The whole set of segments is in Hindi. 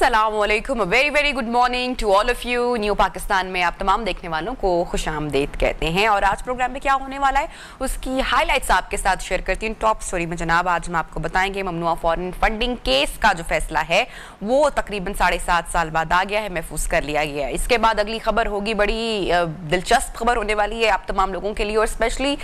अस्सलामुअलैकुम, very very good morning to all of you. New Pakistan में आप तमाम देखने वालों को खुशामदीद कहते हैं। और आज प्रोग्राम में क्या होने वाला है उसकी हाइलाइट्स आपके साथ शेयर करती हूँ। टॉप स्टोरी में जनाब आज हम आपको बताएंगे ममनुआ फॉरेन फंडिंग केस का जो फैसला है वो तकरीबन 7.5 साल बाद आ गया है, महफूज कर लिया गया है। इसके बाद अगली खबर होगी, बड़ी दिलचस्प खबर होने वाली है आप तमाम लोगों के लिए, और स्पेशली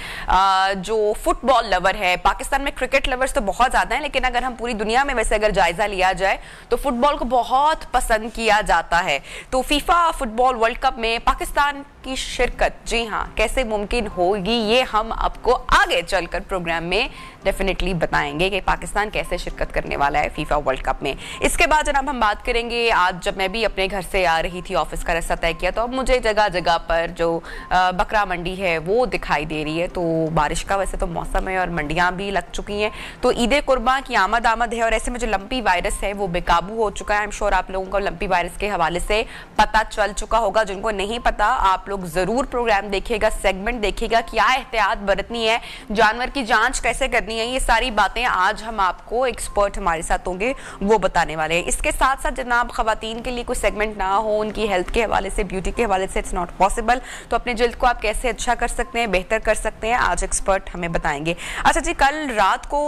जो फुटबॉल लवर है। पाकिस्तान में क्रिकेट लवर्स तो बहुत ज्यादा हैं, लेकिन अगर हम पूरी दुनिया में वैसे अगर जायजा लिया जाए तो फुटबॉल को बहुत पसंद किया जाता है। तो फीफा फुटबॉल वर्ल्ड कप में पाकिस्तान की शिरकत, जी हाँ, कैसे मुमकिन होगी ये हम आपको आगे चलकर प्रोग्राम में डेफिनेटली बताएंगे कि पाकिस्तान कैसे शिरकत करने वाला है फीफा वर्ल्ड कप में। इसके बाद जनाब हम बात करेंगे, आज जब मैं भी अपने घर से आ रही थी, ऑफिस का रास्ता तय किया, तो अब मुझे जगह जगह पर जो बकरा मंडी है वो दिखाई दे रही है। तो बारिश का वैसे तो मौसम है और मंडियां भी लग चुकी हैं, तो ईद कुर्बान की आमद है। और ऐसे में जो लंपी वायरस है वो बेकाबू हो चुका है। आई एम श्योर आप लोगों को लंपी वायरस के हवाले से पता चल चुका होगा। जिनको नहीं पता आप लोग जरूर प्रोग्राम देखिएगा, सेगमेंट देखिएगा, क्या एहतियात बरतनी है, जानवर की जांच कैसे करनी है, ये सारी बातें आज हम आपको एक्सपर्ट हमारे साथ होंगे वो बताने वाले हैं। इसके साथ साथ जनाब खवातीन के लिए कोई सेगमेंट ना हो, उनकी हेल्थ के हवाले से, ब्यूटी के हवाले से, इट्स नॉट पॉसिबल। तो अपने जल्द को आप कैसे अच्छा कर सकते हैं, बेहतर कर सकते हैं, आज एक्सपर्ट हमें बताएंगे। अच्छा जी, कल रात को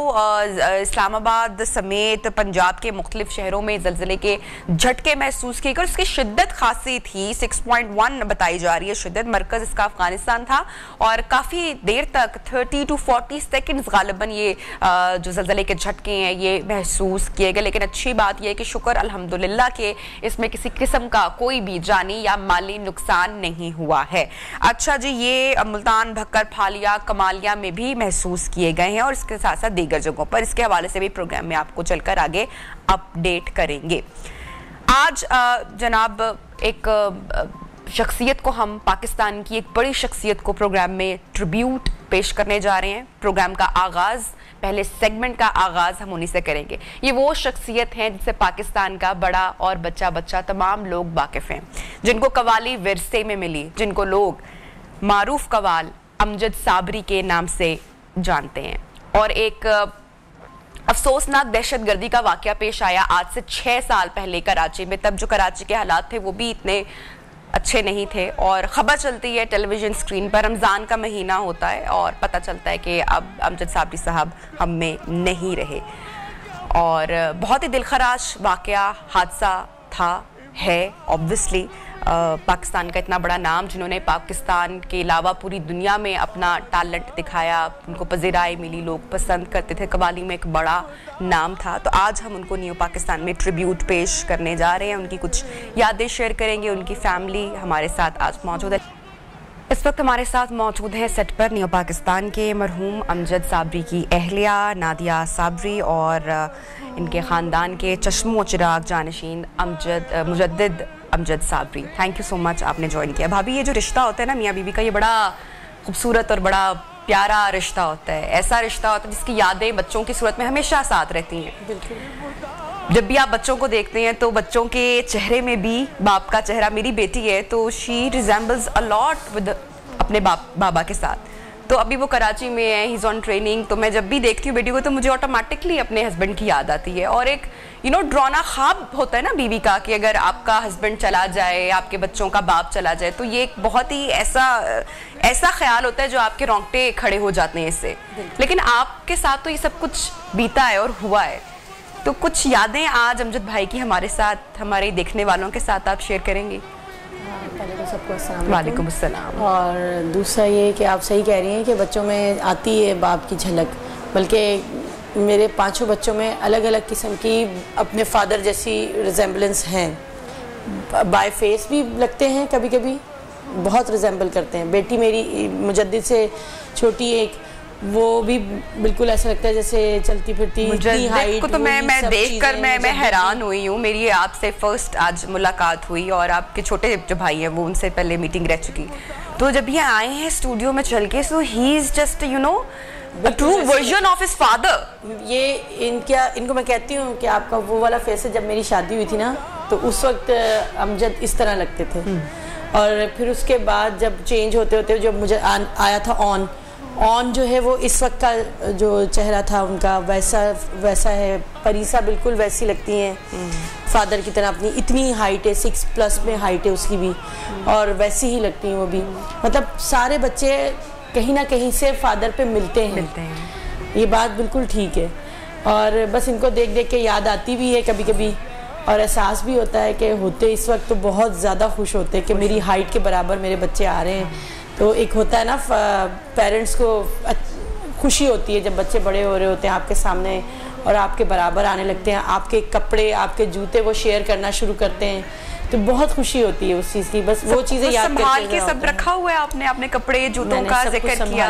इस्लामाबाद समेत पंजाब के मुख्तलिफ शहरों में जलजले के झटके महसूस किए गए। उसकी शिद्दत खासी थी, 6.1 बताई जा रही है शिद्दत। मरकज इसका अफगानिस्तान था और काफी देर तक 30 to 40 सेकेंड्स गालिबन ये जो जलजले के झटके हैं ये महसूस किए गए। लेकिन अच्छी बात यह है कि शुक्र अल्हम्दुलिल्लाह के इसमें किसी किस्म का कोई भी जानी या माली नुकसान नहीं हुआ है। अच्छा जी, ये मुल्तान, भक्कर, फालिया, कमालिया में भी महसूस किए गए हैं और इसके साथ साथ दीगर जगहों पर। इसके हवाले से भी प्रोग्राम में आपको चलकर आगे अपडेट करेंगे। आज जनाब एक शख्सियत को, हम पाकिस्तान की एक बड़ी शख्सियत को प्रोग्राम में ट्रिब्यूट पेश करने जा रहे हैं। प्रोग्राम का आगाज, पहले सेगमेंट का आगाज हम उन्हीं से करेंगे। ये वो शख्सियत हैं जिनसे पाकिस्तान का बड़ा और बच्चा बच्चा तमाम लोग वाकिफ हैं, जिनको कवाली विरसे में मिली, जिनको लोग मारूफ कवाल अमजद साबरी के नाम से जानते हैं। और एक अफसोसनाक दहशतगर्दी का वाकया पेश आया आज से 6 साल पहले कराची में। तब जो कराची के हालात थे वो भी इतने अच्छे नहीं थे और ख़बर चलती है टेलीविज़न स्क्रीन पर, रमज़ान का महीना होता है और पता चलता है कि अब अमजद साबरी साहब हम में नहीं रहे। और बहुत ही दिलखराश वाकया, हादसा था, है। ऑब्वियसली पाकिस्तान का इतना बड़ा नाम, जिन्होंने पाकिस्तान के अलावा पूरी दुनिया में अपना टैलेंट दिखाया, उनको पज़ीराई मिली, लोग पसंद करते थे, कवाली में एक बड़ा नाम था। तो आज हम उनको न्यू पाकिस्तान में ट्रिब्यूट पेश करने जा रहे हैं, उनकी कुछ यादें शेयर करेंगे। उनकी फैमिली हमारे साथ आज मौजूद है। इस वक्त हमारे साथ मौजूद हैं सेट पर न्यू पाकिस्तान के मरहूम अमजद साबरी की अहलिया नादिया साबरी और इनके ख़ानदान के चश्मो चिराग जानशीन मुजद्दिद Amjad Sabri. Thank you so much, आपने ज्वाइन किया। भाभी, ये जो रिश्ता होता है ना मियाँ बीवी का, ये बड़ा खूबसूरत और बड़ा प्यारा रिश्ता होता है। ऐसा रिश्ता होता है जिसकी यादें बच्चों की सूरत में हमेशा साथ रहती हैं। बिल्कुल, जब भी आप बच्चों को देखते हैं तो बच्चों के चेहरे में भी बाप का चेहरा, मेरी बेटी है तो she resembles a lot with अपने बाबा के साथ। तो अभी वो कराची में है, ही इज़ ऑन ट्रेनिंग। तो मैं जब भी देखती हूँ बेटी को तो मुझे ऑटोमेटिकली अपने हस्बैंड की याद आती है। और एक ड्राना ख्वाब होता है ना बीवी का कि अगर आपका हस्बैंड चला जाए, आपके बच्चों का बाप चला जाए, तो ये एक बहुत ही ऐसा ख्याल होता है जो आपके रोंगटे खड़े हो जाते हैं इससे। लेकिन आपके साथ तो ये सब कुछ बीता है और हुआ है। तो कुछ यादें आज अमजद भाई की हमारे साथ, हमारे देखने वालों के साथ आप शेयर करेंगी। पहले तो सबको अस्सलाम वालेकुम अस्सलाम। और दूसरा ये कि आप सही कह रही हैं कि बच्चों में आती है बाप की झलक, बल्कि मेरे 5 बच्चों में अलग अलग किस्म की अपने फादर जैसी रिजेंबलेंस हैं। बाय फेस भी लगते हैं, कभी कभी बहुत रिजेंबल करते हैं। बेटी मेरी मुजद्दिद से छोटी एक, वो भी बिल्कुल ऐसा लगता है जैसे चलती फिरती। मुजद्दिद को तो मैं देखकर मैं हैरान हुई हूँ। मेरी आपसे फर्स्ट आज मुलाकात हुई और आपके छोटे जो भाई हैं वो उनसे पहले मीटिंग रह चुकी। तो जब ये आए हैं स्टूडियो में चल के, so he is just a true version of his father। ये इनको मैं कहती हूँ कि आपका वो वाला फेस है। जब मेरी शादी हुई थी ना तो उस वक्त अमजद इस तरह लगते थे। और फिर उसके बाद जब चेंज होते होते जब मुझे आया था ऑन जो है वो इस वक्त का जो चेहरा था उनका वैसा है। परीसा बिल्कुल वैसी लगती हैं। फादर की तरह अपनी इतनी हाइट है, 6+ में हाइट है उसकी भी, और वैसी ही लगती हैं वो भी। मतलब सारे बच्चे कहीं ना कहीं से फादर पे मिलते हैं। ये बात बिल्कुल ठीक है, और बस इनको देख देख के याद आती भी है कभी कभी, और एहसास भी होता है कि होते इस वक्त तो बहुत ज़्यादा खुश होते हैं कि मेरी हाइट के बराबर मेरे बच्चे आ रहे हैं। तो एक होता है ना, पेरेंट्स को खुशी होती है जब बच्चे बड़े हो रहे होते हैं आपके सामने और आपके बराबर आने लगते हैं, आपके कपड़े, आपके जूते वो शेयर करना शुरू करते हैं, तो बहुत खुशी होती है उस चीज़ की। बस वो चीज़ें याद संभाल के सब रखा हुआ है आपने, अपने कपड़े जूतों का जिक्र किया।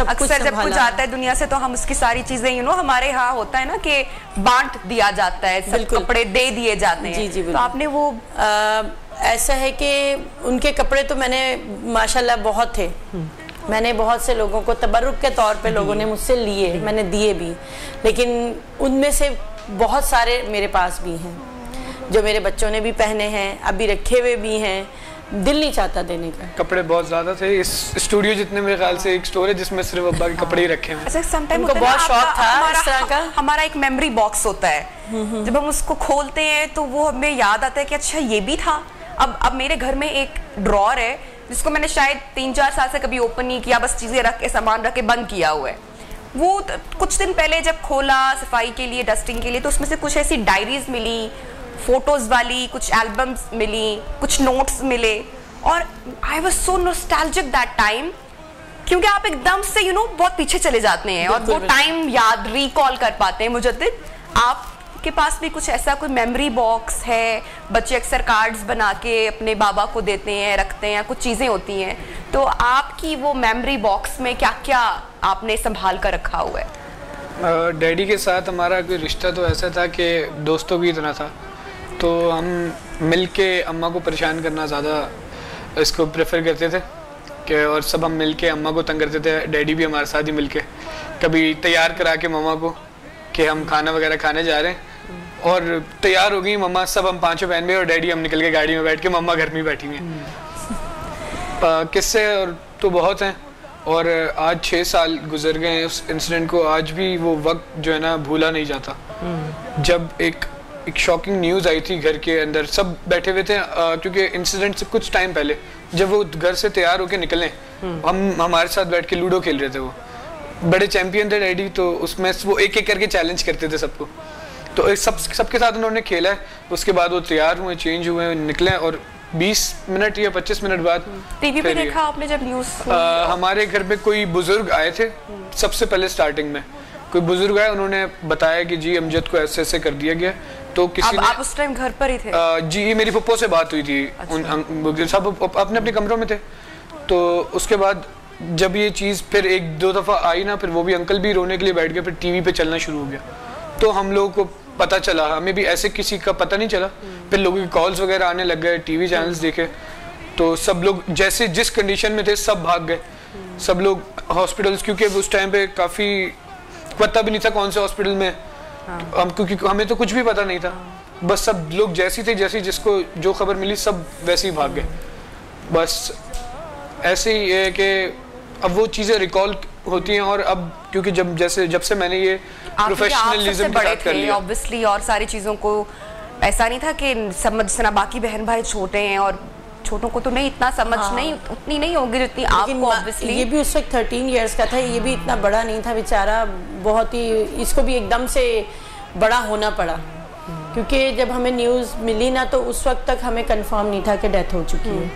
अक्सर जब कुछ आता है दुनिया से तो हम उसकी सारी चीजें हमारे यहाँ होता है ना कि बांट दिया जाता है, सब कपड़े दे दिए जाते हैं। जी, तो आपने वो ऐसा है कि उनके कपड़े तो मैंने माशाल्लाह बहुत थे, मैंने बहुत से लोगों को तबर्रुक के तौर पे लोगों ने मुझसे लिए, मैंने दिए भी, लेकिन उनमें से बहुत सारे मेरे पास भी हैं जो मेरे बच्चों ने भी पहने हैं, अभी रखे हुए भी हैं, दिल नहीं चाहता देने का। कपड़े बहुत ज्यादा थे, इस स्टूडियो जितने मेरे ख्याल से एक स्टोर है जिसमें सिर्फ अब्बा के कपड़े ही रखे हैं। अच्छा, समटाइम उनको बहुत शौक था इस तरह का। हमारा एक मेमोरी बॉक्स होता है, जब हम उसको खोलते हैं तो वो हमें याद आता है कि अच्छा ये भी था। अब मेरे घर में एक ड्रॉर है जिसको मैंने शायद 3-4 साल से कभी ओपन नहीं किया, बस चीजें रख के, सामान रख के बंद किया हुआ है। वो कुछ दिन पहले जब खोला सफाई के लिए, डस्टिंग के लिए, तो उसमें से कुछ ऐसी डायरीज मिली, फोटोज वाली, कुछ एल्बम्स मिली, कुछ नोट्स मिले, और I was so nostalgic that time, क्योंकि आप एकदम से बहुत पीछे चले जाते हैं और वो टाइम याद रिकॉल कर पाते हैं। मुजद्दिद, आपके पास भी कुछ ऐसा कोई मेमोरी बॉक्स है? बच्चे अक्सर कार्ड्स बना के अपने बाबा को देते हैं, रखते हैं, कुछ चीजें होती हैं, तो आपकी वो मेमोरी बॉक्स में क्या क्या आपने संभाल कर रखा हुआ है? डैडी के साथ हमारा कोई रिश्ता तो ऐसा था कि दोस्तों की तरह था, तो हम मिल के अम्मा को परेशान करना ज़्यादा इसको प्रेफर करते थे कि, और सब हम मिल के अम्मा को तंग करते थे। डैडी भी हमारे साथ ही मिल के कभी तैयार करा के मम्मा को कि हम खाना वगैरह खाने जा रहे हैं, और तैयार हो गई मम्मा, सब हम पांचों बहन में, और डैडी हम निकल के गाड़ी में बैठ के, मम्मा घर में ही बैठी हुई हैं। किस्से और तो बहुत हैं, और आज 6 साल गुजर गए हैं उस इंसिडेंट को, आज भी वो वक्त जो है ना भूला नहीं जाता। जब एक शॉकिंग न्यूज़ आई थी, घर के अंदर सब बैठे हुए थे, क्योंकि इंसिडेंट से कुछ टाइम पहले जब वो घर से तैयार होके निकले, हम हमारे साथ बैठ के लूडो खेल रहे थे। वो बड़े चैंपियन थे डैडी, तो उसमें वो एक एक करके चैलेंज करते थे सबको, तो सबके साथ उन्होंने खेला है। उसके बाद वो तैयार हुए, चेंज हुए, निकले, और 20 मिनट या 25 मिनट बाद टीवी पे देखा आपने जब न्यूज़? हमारे घर पे कोई बुजुर्ग आए थे सबसे पहले, स्टार्टिंग में कोई बुजुर्ग आए, उन्होंने बताया कि जी अमजद को ऐसे ऐसे कर दिया गया। तो किसी ने, आप उस टाइम घर पर ही थे? जी, मेरी पप्पो से बात हुई थी। अच्छा। सब अपने अपने कमरों में थे। तो उसके बाद जब ये चीज़ फिर 1-2 दफ़ा आई ना, फिर वो भी अंकल भी रोने के लिए बैठ गए, फिर टीवी पे चलना शुरू हो गया। तो हम लोगों को पता चला, हमें भी ऐसे किसी का पता नहीं चला, फिर लोगों की कॉल्स वगैरह आने लग गए, टीवी चैनल्स देखे, तो सब लोग जैसे जिस कंडीशन में थे सब भाग गए, सब लोग हॉस्पिटल्स, क्योंकि उस टाइम पे काफ़ी पता भी नहीं था कौन से हॉस्पिटल में, हम क्योंकि हमें तो कुछ भी पता नहीं था, बस सब लोग जैसी थे, जैसी जिसको जो खबर मिली सब वैसे ही भाग गए। बस ऐसे ही है कि अब वो चीज़ें रिकॉल होती हैं, और अब क्योंकि जब से मैंने ये प्रोफेशनलिज्म के साथ कर लिया ऑब्वियसली, और सारी चीज़ों को ऐसा नहीं था कि समझना, बाकी बहन भाई छोटे हैं और छोटों को तो नहीं इतना समझ नहीं उतनी नहीं होगी जितनी आपको। ऑब्वियसली ये भी उस वक्त 13 इयर्स का था, ये भी इतना बड़ा नहीं था बेचारा, बहुत ही, इसको भी एकदम से बड़ा होना पड़ा, क्योंकि जब हमें न्यूज़ मिली ना तो उस वक्त तक हमें कंफर्म नहीं था कि डेथ हो चुकी है।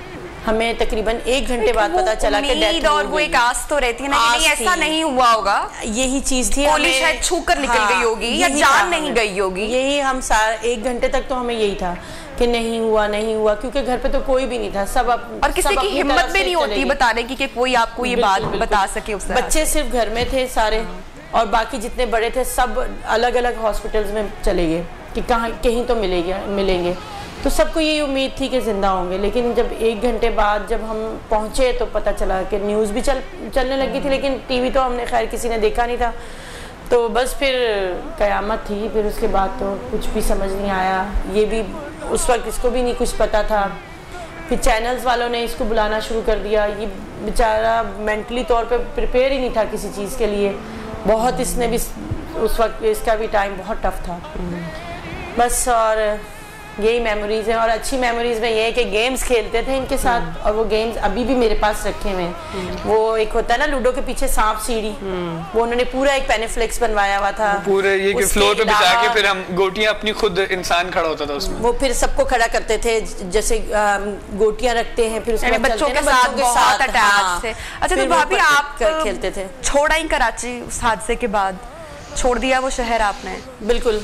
हमें तकरीबन 1 घंटे बाद पता चला कि डेथ, और वो एक आस तो रहती है ना कि नहीं ऐसा नहीं हुआ होगा, यही चीज थी, गोली शायद छू कर निकल गई होगी या जान नहीं गई होगी, यही हम 1 घंटे तक तो हमें यही था कि नहीं हुआ, क्योंकि घर पे तो कोई भी नहीं था, सब और किसी की हिम्मत भी नहीं होती बताने की कि कोई आपको ये बात बता सके। बच्चे सिर्फ घर में थे सारे, और बाकी जितने बड़े थे सब अलग अलग हॉस्पिटल्स में चले गए कि कहीं तो मिलेंगे, तो सबको यही उम्मीद थी कि जिंदा होंगे। लेकिन जब 1 घंटे बाद जब हम पहुंचे तो पता चला कि न्यूज़ भी चलने लगी थी, लेकिन टीवी तो हमने खैर किसी ने देखा नहीं था, तो बस फिर कयामत थी। फिर उसके बाद तो कुछ भी समझ नहीं आया, ये भी उस वक्त इसको भी नहीं कुछ पता था। फिर चैनल्स वालों ने इसको बुलाना शुरू कर दिया, ये बेचारा मेंटली तौर पे प्रिपेयर ही नहीं था किसी चीज़ के लिए, बहुत इसने भी उस वक्त इसका भी टाइम बहुत टफ था बस। और यही मेमोरीज हैं। और अच्छी मेमोरीज में ये है कि गेम्स खेलते थे इनके साथ, और वो गेम्स अभी भी मेरे पास रखे हुए हैं। वो एक होता है ना लूडो के पीछे सांप सीढ़ी, वो उन्होंने पूरा एक पेनिफ्लेक्स बनवाया हुआ था पूरे ये कि फ्लोर पे बिछा के फिर हम गोटियां अपनी खुद इंसान खड़ा होता था उसमें, वो फिर सबको खड़ा करते थे जैसे गोटियां रखते हैं, फिर उसके बाद बच्चों के साथ बहुत अटैच थे। अच्छा तो भाभी आप खेलते थे। छोड़ा ही कराची उस हादसे के बाद, छोड़ दिया वो शहर आपने? बिल्कुल,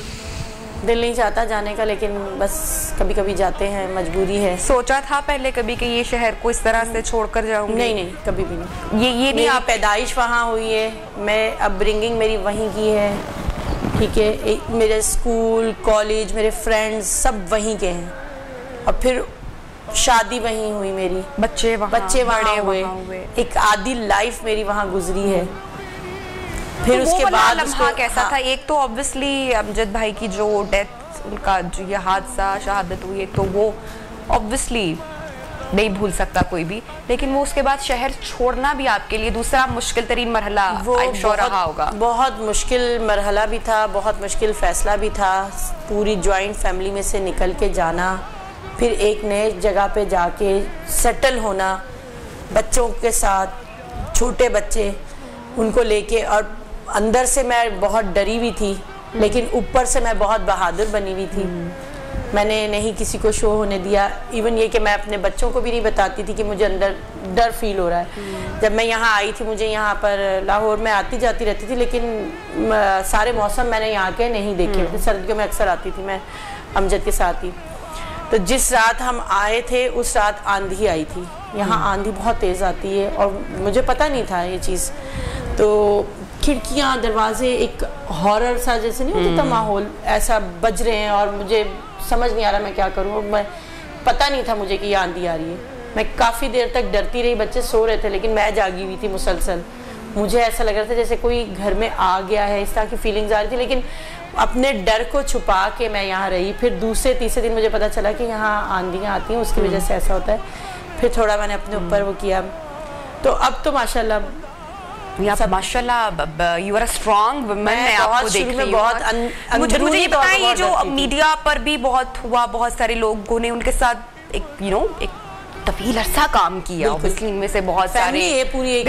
दिल नहीं चाहता जाने का, लेकिन बस कभी कभी जाते हैं, मजबूरी है। सोचा था पहले कभी कि ये शहर को इस तरह से छोड़कर जाऊंगी? नहीं, कभी भी नहीं। ये नहीं। आप पैदाइश वहाँ हुई है, मैं अपब्रिंगिंग मेरी वहीं की है, ठीक है। मेरे स्कूल कॉलेज मेरे फ्रेंड्स सब वहीं के हैं, और फिर शादी वहीं हुई मेरी, बच्चे वहाँ हुए, एक आधी लाइफ मेरी वहाँ गुजरी है। फिर तो उसके बाद लम्हा कैसा था? एक तो ऑब्वियसली अमजद भाई की जो डेथ, उनका जो ये हादसा शहादत हुई है, तो वो ऑब्वियसली नहीं भूल सकता कोई भी, लेकिन वो उसके बाद शहर छोड़ना भी आपके लिए दूसरा मुश्किल तरीन मरहला रहा होगा। बहुत मुश्किल मरहला भी था, बहुत मुश्किल फैसला भी था। पूरी जॉइंट फैमिली में से निकल के जाना, फिर एक नए जगह पे जाके सेटल होना, बच्चों के साथ, छोटे बच्चे उनको लेके, और अंदर से मैं बहुत डरी हुई थी, लेकिन ऊपर से मैं बहुत बहादुर बनी हुई थी। मैंने नहीं किसी को शो होने दिया, इवन ये कि मैं अपने बच्चों को भी नहीं बताती थी कि मुझे अंदर डर फील हो रहा है। जब मैं यहाँ आई थी, मुझे यहाँ पर लाहौर में आती जाती रहती थी, लेकिन सारे मौसम मैंने यहाँ के नहीं देखे। सर्दियों में अक्सर आती थी मैं अमजद के साथ ही। तो जिस रात हम आए थे उस रात आंधी आई थी, यहाँ आंधी बहुत तेज़ आती है, और मुझे पता नहीं था ये चीज़। तो खिड़कियाँ दरवाजे एक हॉरर सा जैसे नहीं होता था माहौल, ऐसा बज रहे हैं, और मुझे समझ नहीं आ रहा मैं क्या करूँ। मैं पता नहीं था मुझे कि ये आंधी आ रही है। मैं काफ़ी देर तक डरती रही, बच्चे सो रहे थे, लेकिन मैं जागी हुई थी मुसलसल। मुझे ऐसा लग रहा था जैसे कोई घर में आ गया है, इस तरह की फीलिंग्स आ रही थी, लेकिन अपने डर को छुपा के मैं यहाँ रही। फिर दूसरे तीसरे दिन मुझे पता चला कि यहाँ आंधियाँ आती हैं, उसकी वजह से ऐसा होता है। फिर थोड़ा मैंने अपने ऊपर वो किया, तो अब तो माशाल्लाह माशाल्लाह you are a strong woman. मैं आपको देख रही हूँ। मुझे ये बताएं, ये जो मीडिया पर भी बहुत हुआ, बहुत सारे लोगों ने उनके साथ एक एक तवील अरसा काम किया, इनमें से बहुत सारे, ये पूरी एक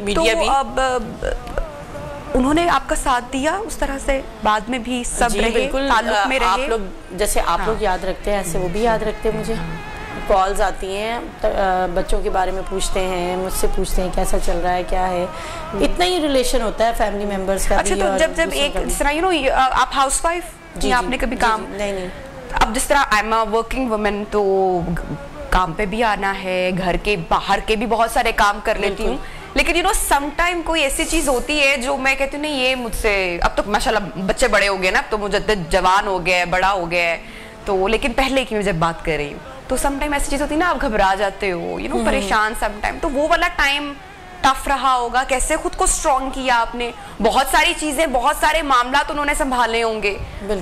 मीडिया भी, अब उन्होंने आपका साथ दिया उस तरह से बाद में भी सब रहे, ताल्लुक में रहे। आप लोग जैसे आप लोग याद रखते हैं, ऐसे वो भी याद रखते हैं। मुझे कॉल्स आती हैं, बच्चों के बारे में पूछते हैं, मुझसे पूछते हैं कैसा चल रहा है, क्या है। इतना ही रिलेशन होता है फैमिली मेंबर्स का। अच्छा, तो जब एक जिस तरह आप हाउसवाइफ जी, आपने कभी काम नहीं, अब जिस तरह I am a working woman, तो काम पे भी आना है, घर के बाहर के भी बहुत सारे काम कर लेती हूँ, लेकिन सम टाइम कोई ऐसी चीज होती है जो मैं कहती हूँ नहीं, ये मुझसे, अब तो माशाल्लाह बच्चे बड़े हो गए ना, अब तो मुझे जवान हो गया है, बड़ा हो गया है, तो लेकिन पहले की मैं जब बात कर रही हूँ, तो सम टाइम ऐसी चीज होती है ना, आप घबरा जाते हो, परेशान सम टाइम, तो वो वाला टाइम टफ रहा होगा। कैसे खुद को स्ट्रॉन्ग किया आपने? बहुत सारी चीजें, बहुत सारे मामला तो उन्होंने संभाले होंगे,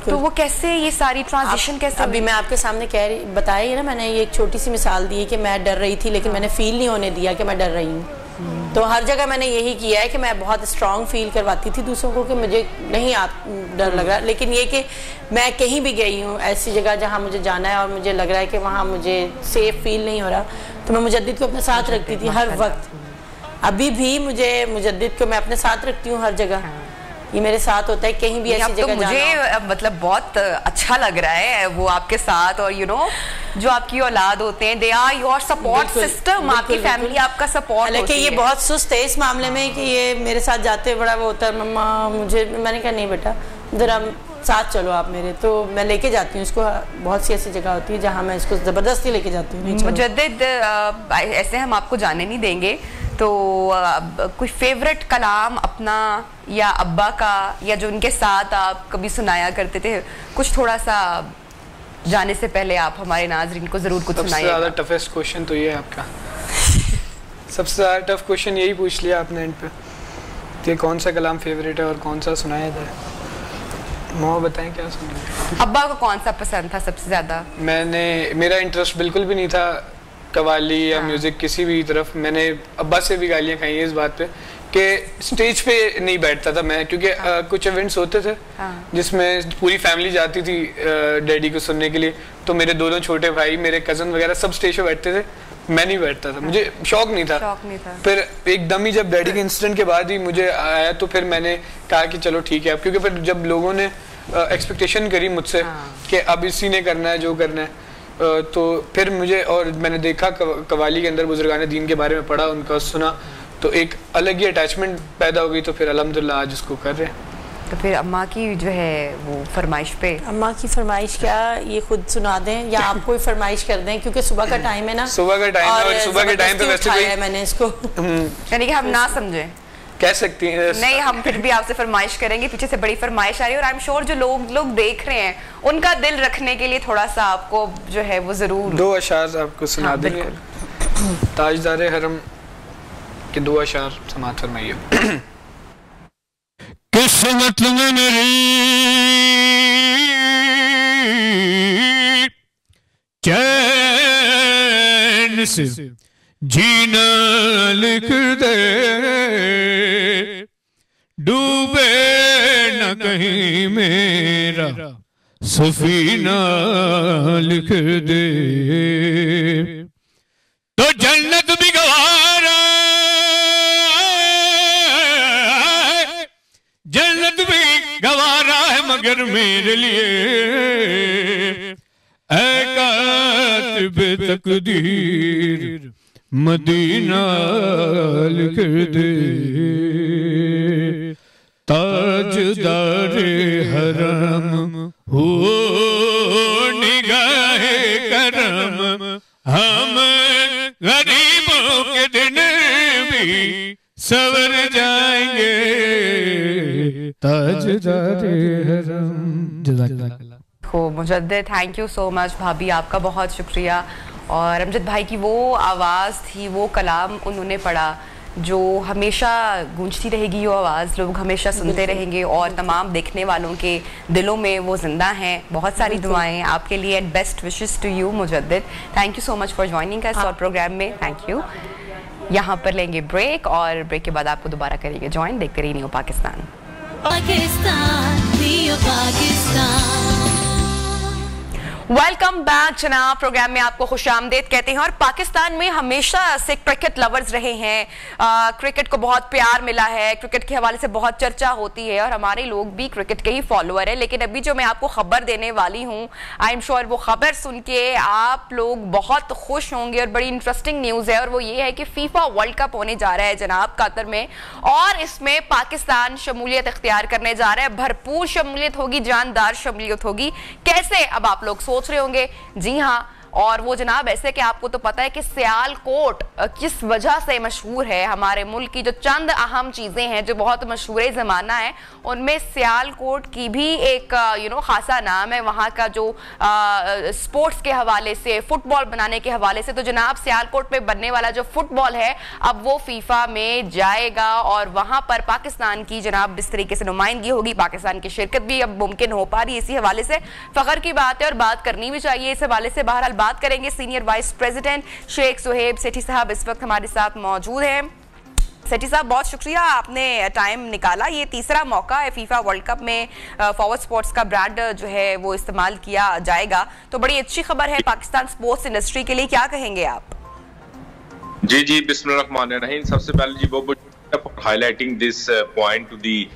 तो वो कैसे, ये सारी ट्रांजिशन कैसे? अभी मैं आपके सामने बताया ना, मैंने ये एक छोटी सी मिसाल दी है कि मैं डर रही थी, लेकिन मैंने फील नहीं होने दिया कि मैं डर रही हूँ। तो हर जगह मैंने यही किया है कि मैं बहुत स्ट्रॉन्ग फील करवाती थी दूसरों को कि मुझे नहीं डर लग रहा, लेकिन ये कि मैं कहीं भी गई हूँ ऐसी जगह जहाँ मुझे जाना है और मुझे लग रहा है कि वहाँ मुझे सेफ फील नहीं हो रहा, तो मैं मुजद्दिद को अपने साथ रखती थी हर वक्त। अभी भी मुजद्दिद को मैं अपने साथ रखती हूँ हर जगह, ये मेरे साथ होता है कहीं भी ऐसी जगह। मुझे मतलब बहुत अच्छा लग रहा है वो आपके साथ, और जो आपकी औलाद होते हैं, they are your support system, आपकी फैमिली आपका सपोर्ट होती है। ये बहुत सुस्त है इस मामले में कि ये मेरे साथ जाते बड़ा वो होता है, मम्मा मुझे, मैंने कहा नहीं बेटा जरा साथ चलो आप मेरे, तो मैं लेके जाती हूँ इसको। बहुत सी ऐसी जगह होती है जहाँ मैं इसको जबरदस्ती लेके जाती हूँ। मुजद्दिद ऐसे हम आपको जाने नहीं देंगे, तो कोई फेवरेट कलाम अपना या अब्बा का, या जो उनके साथ आप कभी सुनाया करते थे, कुछ थोड़ा सा जाने से पहले आप हमारे नाज़रीन को जरूर कुछ सुनाइए। सबसे ज़्यादा टफेस्ट क्वेश्चन तो ये है आपका सबसे ज़्यादा टफ क्वेश्चन यही पूछ लिया आपने एंड पे, कि कौन सा कलाम फेवरेट है और कौन सा सुनाया जाए। माँ बताएं क्या सुना? अब्बा को कौन सा पसंद था सबसे ज़्यादा? मेरा इंटरेस्ट बिल्कुल भी नहीं था कवाली या म्यूज़िक किसी भी तरफ। मैंने अब्बा से भी गालियाँ खाई हैं इस बात पे कि स्टेज पे नहीं बैठता था मैं, क्योंकि कुछ इवेंट्स होते थे जिसमें पूरी फैमिली जाती थी डैडी को सुनने के लिए, तो मेरे दोनों छोटे भाई, मेरे कजन वगैरह सब स्टेज पे बैठते थे, मैं नहीं बैठता था, मुझे शौक नहीं था। फिर एकदम ही जब डैडी के इंसिडेंट के बाद ही मुझे आया, तो फिर मैंने कहा कि चलो ठीक है, क्योंकि फिर जब लोगों ने एक्सपेक्टेशन करी मुझसे कि अब इसी ने करना है जो करना है, तो फिर मुझे, और मैंने देखा कवाली के अंदर बुजुर्गान दीन के बारे में पढ़ा, उनका सुना, तो एक अलग ही अटैचमेंट पैदा हो गई। तो फिर अल्हम्दुलिल्लाह आज उसको कर रहे हैं। तो फिर अम्मा की जो है वो फरमाइश पे, अम्मा की फरमाइश क्या, ये खुद सुना दें या आप कोई फरमाइश कर दें, क्योंकि सुबह का टाइम है ना, सुबह का टाइम, और सुबह के टाइम पे वैसे भी मैंने इसको यानी कि हम ना समझें, कह सकती हैं। नहीं, हम फिर भी आपसे फरमाइश करेंगे, पीछे से बड़ी फरमाइश आ रही है, और आई एम श्योर जो लोग देख रहे हैं उनका दिल रखने के लिए थोड़ा सा आपको जो है वो जरूर 2 अशार आपको सुना देंगे। ताजदारे हरम के 2 अशार समाअत फरमाइए। किस्मत में मेरी चैन से जीना लिख दे, डूबे न कहीं मेरा सफीना लिख दे, तो जन्नत भी गवारा, जन्नत भी गवारा है मगर मेरे लिए, ऐ कातिब तकदीर मदीना लिख दे, ताजदारे हरम हो निगाहे करम, हम गरीबों के दिन भी सवर जाएंगे, ताजदारे हरम। जज़ाकल्लाह। मुजद्दिद थैंक यू सो मच भाभी, आपका बहुत शुक्रिया। और अमजद भाई की वो आवाज़ थी, वो कलाम उन्होंने पढ़ा जो हमेशा गूंजती रहेगी, वो आवाज़ लोग हमेशा सुनते रहेंगे, और तमाम देखने वालों के दिलों में वो जिंदा हैं। बहुत सारी दुआएं आपके लिए and best wishes to you Mujaddid. Thank you so much for joining us और प्रोग्राम में, थैंक यू। यहाँ पर लेंगे ब्रेक, और ब्रेक के बाद आपको दोबारा करेंगे ज्वाइन। देखते रहिए न्यू पाकिस्तान। वेलकम बैक जनाब, प्रोग्राम में आपको खुशामदीद कहते हैं। और पाकिस्तान में हमेशा से क्रिकेट लवर्स रहे हैं, क्रिकेट को बहुत प्यार मिला है, क्रिकेट के हवाले से बहुत चर्चा होती है, और हमारे लोग भी क्रिकेट के ही फॉलोअर हैं। लेकिन अभी जो मैं आपको खबर देने वाली हूँ, आई एम श्योर वो खबर सुन के आप लोग बहुत खुश होंगे, और बड़ी इंटरेस्टिंग न्यूज़ है, और वो ये है कि फीफा वर्ल्ड कप होने जा रहा है जनाब कतर में, और इसमें पाकिस्तान शमूलियत इख्तियार करने जा रहा है। भरपूर शमूलियत होगी, जानदार शमूलियत होगी। कैसे, अब आप लोग सोच रहे होंगे। जी हाँ, और वो जनाब ऐसे कि आपको तो पता है कि सियालकोट किस वजह से मशहूर है। हमारे मुल्क की जो चंद अहम चीज़ें हैं जो बहुत मशहूर ज़माना है, उनमें सियालकोट की भी एक खासा नाम है। वहाँ का जो स्पोर्ट्स के हवाले से, फुटबॉल बनाने के हवाले से, तो जनाब सियालकोट में बनने वाला जो फुटबॉल है अब वो फीफा में जाएगा, और वहाँ पर पाकिस्तान की जनाब इस तरीके से नुमाइंदगी होगी, पाकिस्तान की शिरकत भी अब मुमकिन हो पा रही है। इसी हवाले से फ़ख्र की बात है, और बात करनी भी चाहिए इस हवाले से। बहरहाल बात करेंगे senior vice president Sheikh Suhaib Sethi साहब इस वक्त हमारे साथ मौजूद हैं। सेठी साहब, बहुत शुक्रिया, आपने टाइम निकाला। ये तीसरा मौका है फीफा वर्ल्ड कप में फॉरवर्ड स्पोर्ट्स का ब्रांड जो है वो इस्तेमाल किया जाएगा, तो बड़ी अच्छी खबर है पाकिस्तान स्पोर्ट्स इंडस्ट्री के लिए। क्या कहेंगे आप? जी जी, बिस्मिल्लाहिर्रहमानिर्रहीम। सबसे पहले जी बहुत highlighting this point to the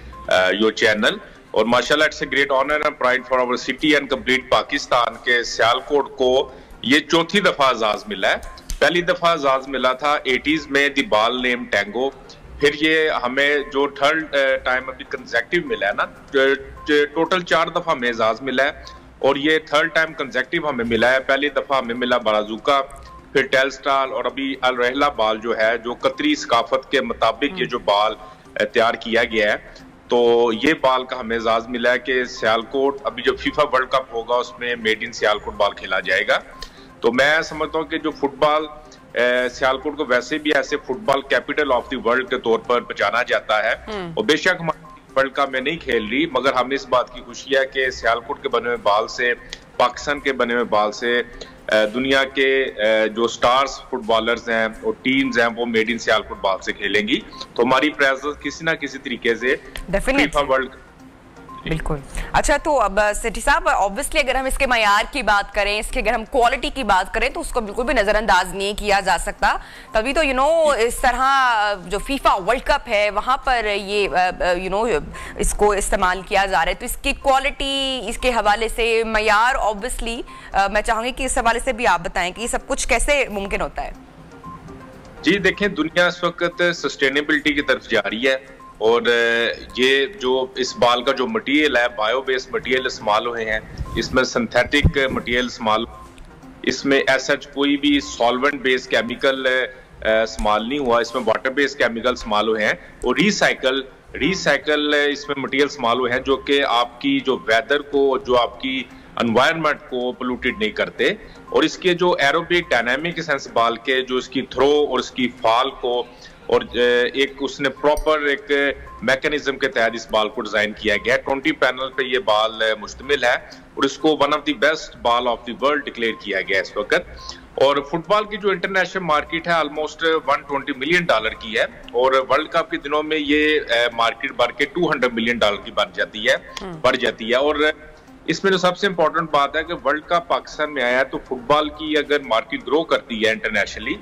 your channel, और माशाल्लाह it's a great honour and pride for our city and complete Pakistan के सियालकोट को ये चौथी दफा एजाज मिला है। पहली दफा एजाज मिला था 80s में दी बाल नेम टैंगो, फिर ये हमें जो थर्ड टाइम अभी कंसेक्टिव मिला है ना, टोटल 4 दफा हमें एजाज मिला है, और ये थर्ड टाइम कंसेक्टिव हमें मिला है। पहली दफा हमें मिला बाराजूका, फिर टेलस्टाल, और अभी अल रहला बाल जो है, जो कतरी सकाफत के मुताबिक ये जो बाल तैयार किया गया है, तो ये बाल का हमें एजाज मिला है कि सियालकोट अभी जो फीफा वर्ल्ड कप होगा उसमें मेड इन सियालकोट बाल खेला जाएगा। तो मैं समझता हूँ कि जो फुटबॉल सियालकोट को वैसे भी ऐसे football capital of the world के तौर पर पहचाना जाता है, और बेशक हमारी वर्ल्ड कप में नहीं खेल रही, मगर हमें इस बात की खुशी है कि सियालकोट के बने हुए बाल से, पाकिस्तान के बने हुए बाल से दुनिया के जो स्टार्स फुटबॉलर्स हैं और टीम्स हैं वो मेड इन सियालकोट बाल से खेलेंगी। तो हमारी प्रेजेंस किसी ना किसी तरीके से फीफा वर्ल्ड। बिल्कुल। अच्छा, तो अब सेठी साहब, ऑब्वियसली अगर हम इसके मयार की बात करें, इसके अगर हम क्वालिटी की बात करें, तो उसको बिल्कुल भी नजरअंदाज नहीं किया जा सकता। तभी तो इस तरह जो फीफा वर्ल्ड कप है वहां पर ये इसको इस्तेमाल किया जा रहा है। तो इसकी क्वालिटी, इसके हवाले से मयार, ऑब्वियसली मैं चाहूंगी कि इस हवाले से भी आप बताएं कि ये सब कुछ कैसे मुमकिन होता है। जी देखें, दुनिया इस वक्त सस्टेनेबिलिटी की तरफ जा रही है और ये जो इस बाल का जो मटेरियल है, बायो बेस्ड मटेरियल इस्तेमाल हुए हैं, इसमें सिंथेटिक मटेरियल इस्तेमाल, इसमें ऐसा कोई भी सॉल्वेंट बेस्ड केमिकल इस्तेमाल नहीं हुआ, इसमें वाटर बेस्ड केमिकल इस्तेमाल हुए हैं और रिसाइकल इसमें मटेरियल इस्तेमाल हुए हैं जो कि आपकी जो वेदर को, जो आपकी एनवायरनमेंट को पोल्यूटेड नहीं करते। और इसके जो एरोबिक डायनामिक सेंस बाल के जो इसकी थ्रो और इसकी फॉल को, और एक उसने प्रॉपर एक मैकेनिज्म के तहत इस बाल को डिजाइन किया गया है। 20 पैनल पे ये बाल मुश्तमिल है और इसको वन ऑफ द बेस्ट बाल ऑफ द वर्ल्ड डिक्लेयर किया गया इस वक्त। और फुटबॉल की जो इंटरनेशनल मार्केट है ऑलमोस्ट $120 मिलियन की है और वर्ल्ड कप के दिनों में ये मार्केट बढ़ के $200 मिलियन की बढ़ जाती है। और इसमें जो सबसे इंपॉर्टेंट बात है कि वर्ल्ड कप पाकिस्तान में आया है तो फुटबॉल की अगर मार्केट ग्रो करती है इंटरनेशनली,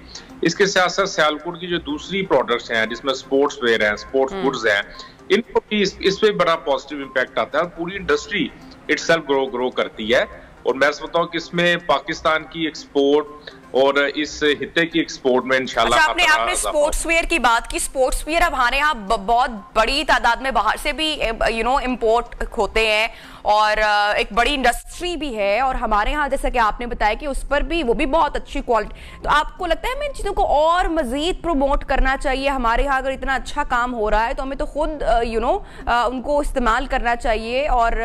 इसके साथ साथ सियालकोट की जो दूसरी प्रोडक्ट्स हैं जिसमें स्पोर्ट्स वेयर हैं, स्पोर्ट्स गुड्स हैं, इनको भी इस पे बड़ा पॉजिटिव इंपैक्ट आता है और पूरी इंडस्ट्री इटसेल्फ ग्रो करती है। और मैं समझता हूँ कि इसमें पाकिस्तान की एक्सपोर्ट और इस हिस्से की एक्सपोर्ट में इंशाल्लाह। अच्छा, आपने स्पोर्ट्स वेयर की बात की। स्पोर्ट्स वेयर अब हमारे यहाँ बहुत बड़ी तादाद में बाहर से भी इंपोर्ट होते हैं और एक बड़ी इंडस्ट्री भी है और हमारे यहाँ जैसा कि आपने बताया कि उस पर भी वो भी बहुत अच्छी क्वालिटी। तो आपको लगता है हमें इन चीज़ों को और मजीद प्रमोट करना चाहिए? हमारे यहाँ अगर इतना अच्छा काम हो रहा है तो हमें तो खुद उनको इस्तेमाल करना चाहिए और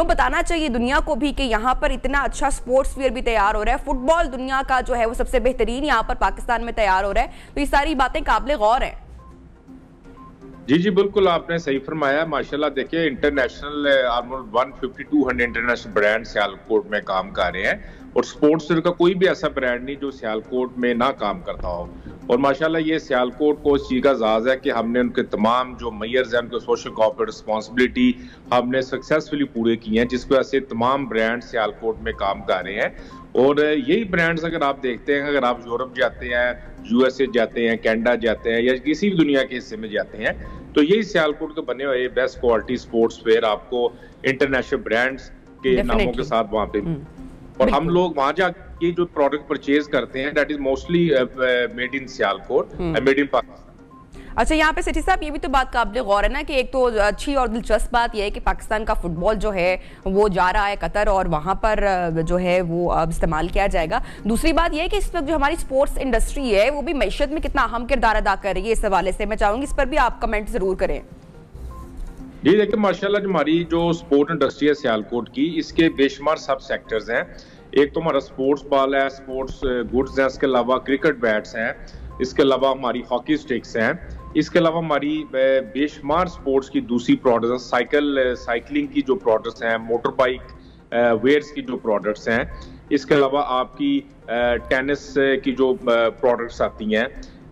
बताना चाहिए दुनिया को भी कि यहाँ पर इतना अच्छा स्पोर्ट्स वेयर भी तैयार हो रहा है। फुटबॉल दुनिया का जो है वो सबसे बेहतरीन यहाँ पर पाकिस्तान में तैयार हो रहा है। तो ये सारी बातें काबिल गौर हैं। जी बिल्कुल, आपने सही फरमाया। माशाल्लाह देखिए, international almost 150-200 international brand Sialkot में काम कर रहे हैं और स्पोर्ट्स वेयर का कोई भी ऐसा ब्रांड नहीं जो सियालकोट में ना काम करता हो। और माशाल्लाह ये सियालकोट को इस चीज़ का एजाज़ है कि हमने उनके तमाम जो मेयर्स हैं, उनके सोशल कॉर्पोरेट रिस्पॉन्सिबिलिटी हमने सक्सेसफुली पूरे किए हैं, जिसकी वजह से तमाम ब्रांड सियालकोट में काम कर रहे हैं। और यही ब्रांड्स अगर आप देखते हैं, अगर आप यूरोप जाते हैं, USA जाते हैं, कनाडा जाते हैं या किसी भी दुनिया के हिस्से में जाते हैं, तो यही सियालकोट के बने हुए बेस्ट क्वालिटी स्पोर्ट्स वेयर आपको इंटरनेशनल ब्रांड्स के नामों के साथ वहां पे और हम लोग वहां जाके जो प्रोडक्ट परचेज करते हैं that is mostly made in Sialkot, made in Pakistan. अच्छा, यहाँ पे सेठी साहब ये भी तो बात काबिल गौर है ना कि एक तो अच्छी और दिलचस्प बात यह है कि पाकिस्तान का फुटबॉल जो है वो जा रहा है कतर और वहाँ पर जो है वो अब इस्तेमाल किया जाएगा। दूसरी बात यह है कि इस वक्त जो हमारी स्पोर्ट्स इंडस्ट्री है वो भी मैशत में कितना अहम किरदार अदा कर रही है। इस हवाले से मैं चाहूंगी इस पर भी आप कमेंट जरूर करें। जी देखिए, माशाल्लाह जो हमारी जो स्पोर्ट इंडस्ट्री है सियालकोट की, इसके बेशुमार सब सेक्टर्स हैं। एक तो हमारा स्पोर्ट्स बॉल है, स्पोर्ट्स गुड्स हैं, इसके अलावा क्रिकेट बैट्स हैं, इसके अलावा हमारी हॉकी स्टिक्स हैं, इसके अलावा हमारी बेशुमार स्पोर्ट्स की दूसरी प्रोडक्ट्स, साइकिलिंग की जो प्रोडक्ट्स हैं, मोटर बाइक वेयर्स की जो प्रोडक्ट्स हैं, इसके अलावा आपकी टेनिस की जो प्रोडक्ट्स आती हैं।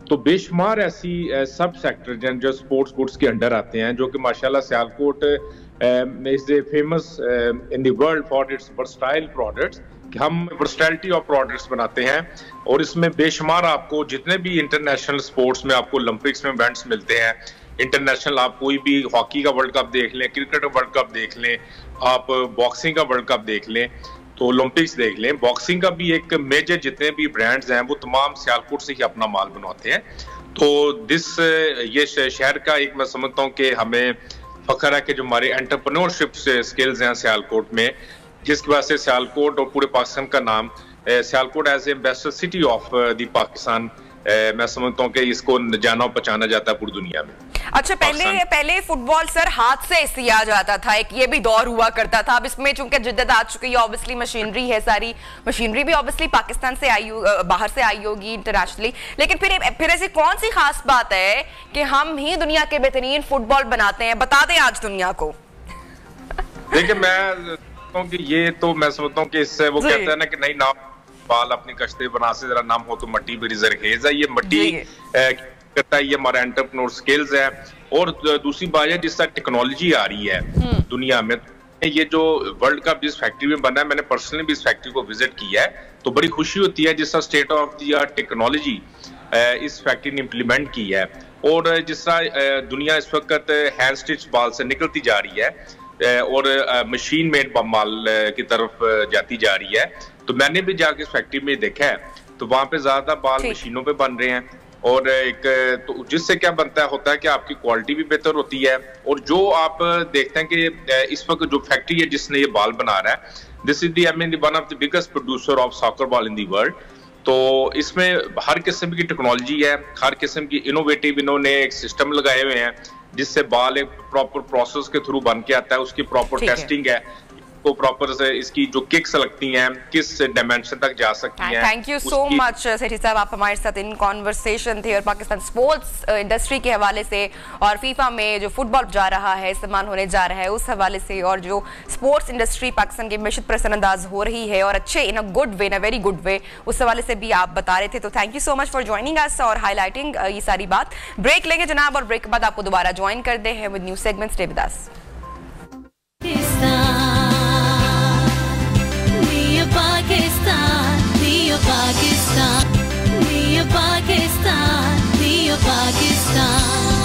तो बेशुमार ऐसी सब सेक्टर हैं जो स्पोर्ट्स गुड्स के अंडर आते हैं, जो कि माशाल्लाह Sialkot is famous in the world for its versatile products, कि हम वर्सटैलिटी ऑफ प्रोडक्ट्स बनाते हैं। और इसमें बेशुमार आपको जितने भी इंटरनेशनल स्पोर्ट्स में आपको ओलंपिक्स में इवेंट्स मिलते हैं, इंटरनेशनल आप कोई भी हॉकी का वर्ल्ड कप देख लें, क्रिकेट का वर्ल्ड कप देख लें, आप बॉक्सिंग का वर्ल्ड कप देख लें, तो ओलंपिक्स देख लें, बॉक्सिंग का भी एक मेजर जितने भी ब्रांड्स हैं वो तमाम सियालकोट से ही अपना माल बनवाते हैं। तो ये शहर का एक मैं समझता हूँ कि हमें फख्र है कि जो हमारे एंटरप्रेन्योरशिप स्किल्स हैं सियालकोट में, जिसकी वजह से सियालकोट और पूरे पाकिस्तान का नाम Sialkot as a best city of the Pakistan, मैं समझता हूँ कि इसको जाना और पहचाना जाता है पूरी दुनिया में। अच्छा, पहले फुटबॉल सर हाथ से सिया जाता था, एक ये भी दौर हुआ करता था। अब इसमें चूंकि जिद्दत आ चुकी है, ऑब्वियसली मशीनरी है, सारी मशीनरी भी ऑब्वियसली पाकिस्तान से आई, बाहर से आई होगी इंटरनेशनली। लेकिन फिर ऐसी कौन सी खास बात है कि हम ही दुनिया के बेहतरीन फुटबॉल बनाते हैं? बता दें आज दुनिया को। देखिए, मैं कि ये तो मैं समझता हूँ कि इससे वो कहते हैं ना कि नई नाव बाल अपनी कश्ते बना से जरा नाम हो तो मट्टी बड़ी जरखेज है, ये मट्टी करता है, ये हमारा एंटरप्रेन्योर स्किल्स है। और दूसरी बात है जिस तरह टेक्नोलॉजी आ रही है दुनिया में, ये जो वर्ल्ड का जिस फैक्ट्री में बना है, मैंने पर्सनली भी इस फैक्ट्री को विजिट किया है, तो बड़ी खुशी होती है जिस तरह state of the art technology इस फैक्ट्री ने इम्प्लीमेंट की है। और जिस तरह दुनिया इस वक्त हैंड स्टिच बाल से निकलती जा रही है और मशीन मेड माल की तरफ जाती जा रही है, तो मैंने भी जाके इस फैक्ट्री में देखा है, तो वहां पे ज्यादा बाल मशीनों पे बन रहे हैं। और एक तो जिससे क्या बनता है होता है कि आपकी क्वालिटी भी बेहतर होती है। और जो आप देखते हैं कि इस वक्त जो फैक्ट्री है जिसने ये बाल बना रहा है, this is the one of the biggest producer of soccer ball in the world. तो इसमें हर किस्म की टेक्नोलॉजी है, हर किस्म की इनोवेटिव इन्होंने एक सिस्टम लगाए हुए हैं जिससे बाल एक प्रॉपर प्रोसेस के थ्रू बन के आता है, उसकी प्रॉपर टेस्टिंग है, को प्रॉपर से इसकी जो किक्स लगती हैं किस डायमेंशन तक जा सकती हैं। थैंक यू सो मच सेठी साहब, आप हमारे साथ इन कॉन्वर्सेशन थे और पाकिस्तान स्पोर्ट्स इंडस्ट्री के हवाले से और फीफा में जो फुटबॉल जा रहा है, इस्तेमाल होने जा रहा है, उस हवाले से, और जो स्पोर्ट्स इंडस्ट्री पाकिस्तान की मिशन पर असरअंदाज हो रही है और अच्छे in a good way, in a very good way, उस हवाले से भी आप बता रहे थे। तो thank you so much for joining us और हाईलाइटिंग ये सारी बात। ब्रेक लेंगे जनाब और ब्रेक के बाद आपको दोबारा ज्वाइन करते हैं with new segment. Stay with us. Pakistan, Neo Pakistan, Neo Pakistan, Neo Pakistan।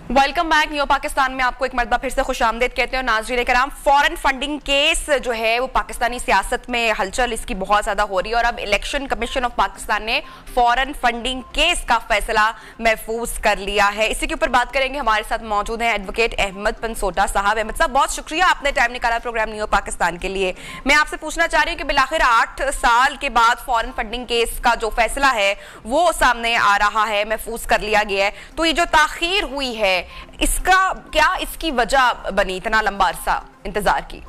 Welcome back new Pakistan में आपको एक मरतबा फिर से खुशामदीद कहते हैं। नाज़रीन कराम, फॉरेन फंडिंग केस जो है वो पाकिस्तानी सियासत में हलचल इसकी बहुत ज्यादा हो रही है और अब इलेक्शन कमीशन ऑफ पाकिस्तान ने फॉरेन फंडिंग केस का फैसला महफूज कर लिया है। इसी के ऊपर बात करेंगे। हमारे साथ मौजूद हैं एडवोकेट अहमद पंसोटा साहब। अहमद साहब, बहुत शुक्रिया, आपने टाइम निकाला प्रोग्राम न्यू पाकिस्तान के लिए। मैं आपसे पूछना चाह रही हूँ कि बिलाखिर 8 साल के बाद फॉरेन फंडिंग केस का जो फैसला है वो सामने आ रहा है, महफूज कर लिया गया है, तो ये जो ताखीर हुई है इसका क्या इसकी वजह बनी इतना लंबा अरसा इंतजार की?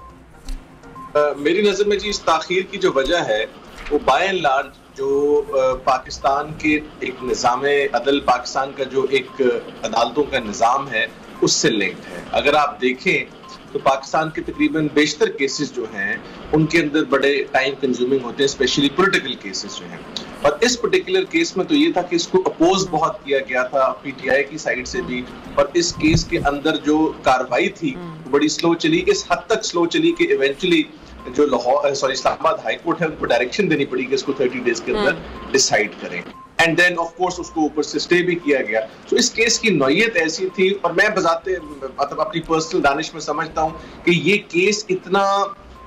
मेरी नजर में जी इस ताखीर की जो वजह है वो बाय एंड लार्ज जो पाकिस्तान के एक निज़ाम अदल, पाकिस्तान का जो एक अदालतों का निज़ाम है उससे लिंक्ड है। अगर आप देखें तो पाकिस्तान के तकरीबन बेशतर केसेस जो हैं उनके अंदर बड़े टाइम कंज्यूमिंग होते हैं, स्पेशली पॉलिटिकल केसेस जो हैं। और इस पर्टिकुलर केस में तो ये था कि इसको अपोज बहुत किया गया था पीटीआई की साइड से भी, और इस केस के अंदर जो कार्रवाई थी वो बड़ी स्लो चली, इस हद तक स्लो चली कि इवेंचुअली जो इस्लामाबाद हाई कोर्ट है उनको डायरेक्शन देनी पड़ी कि इसको 30 डेज के अंदर डिसाइड करें। एंड देन ऑफ कोर्स उसको ऊपर से स्टे भी किया गया। तो इस केस की नौयत ऐसी थी, और मैं बजाते मतलब अपनी पर्सनल दानिश में समझता हूँ कि ये केस इतना,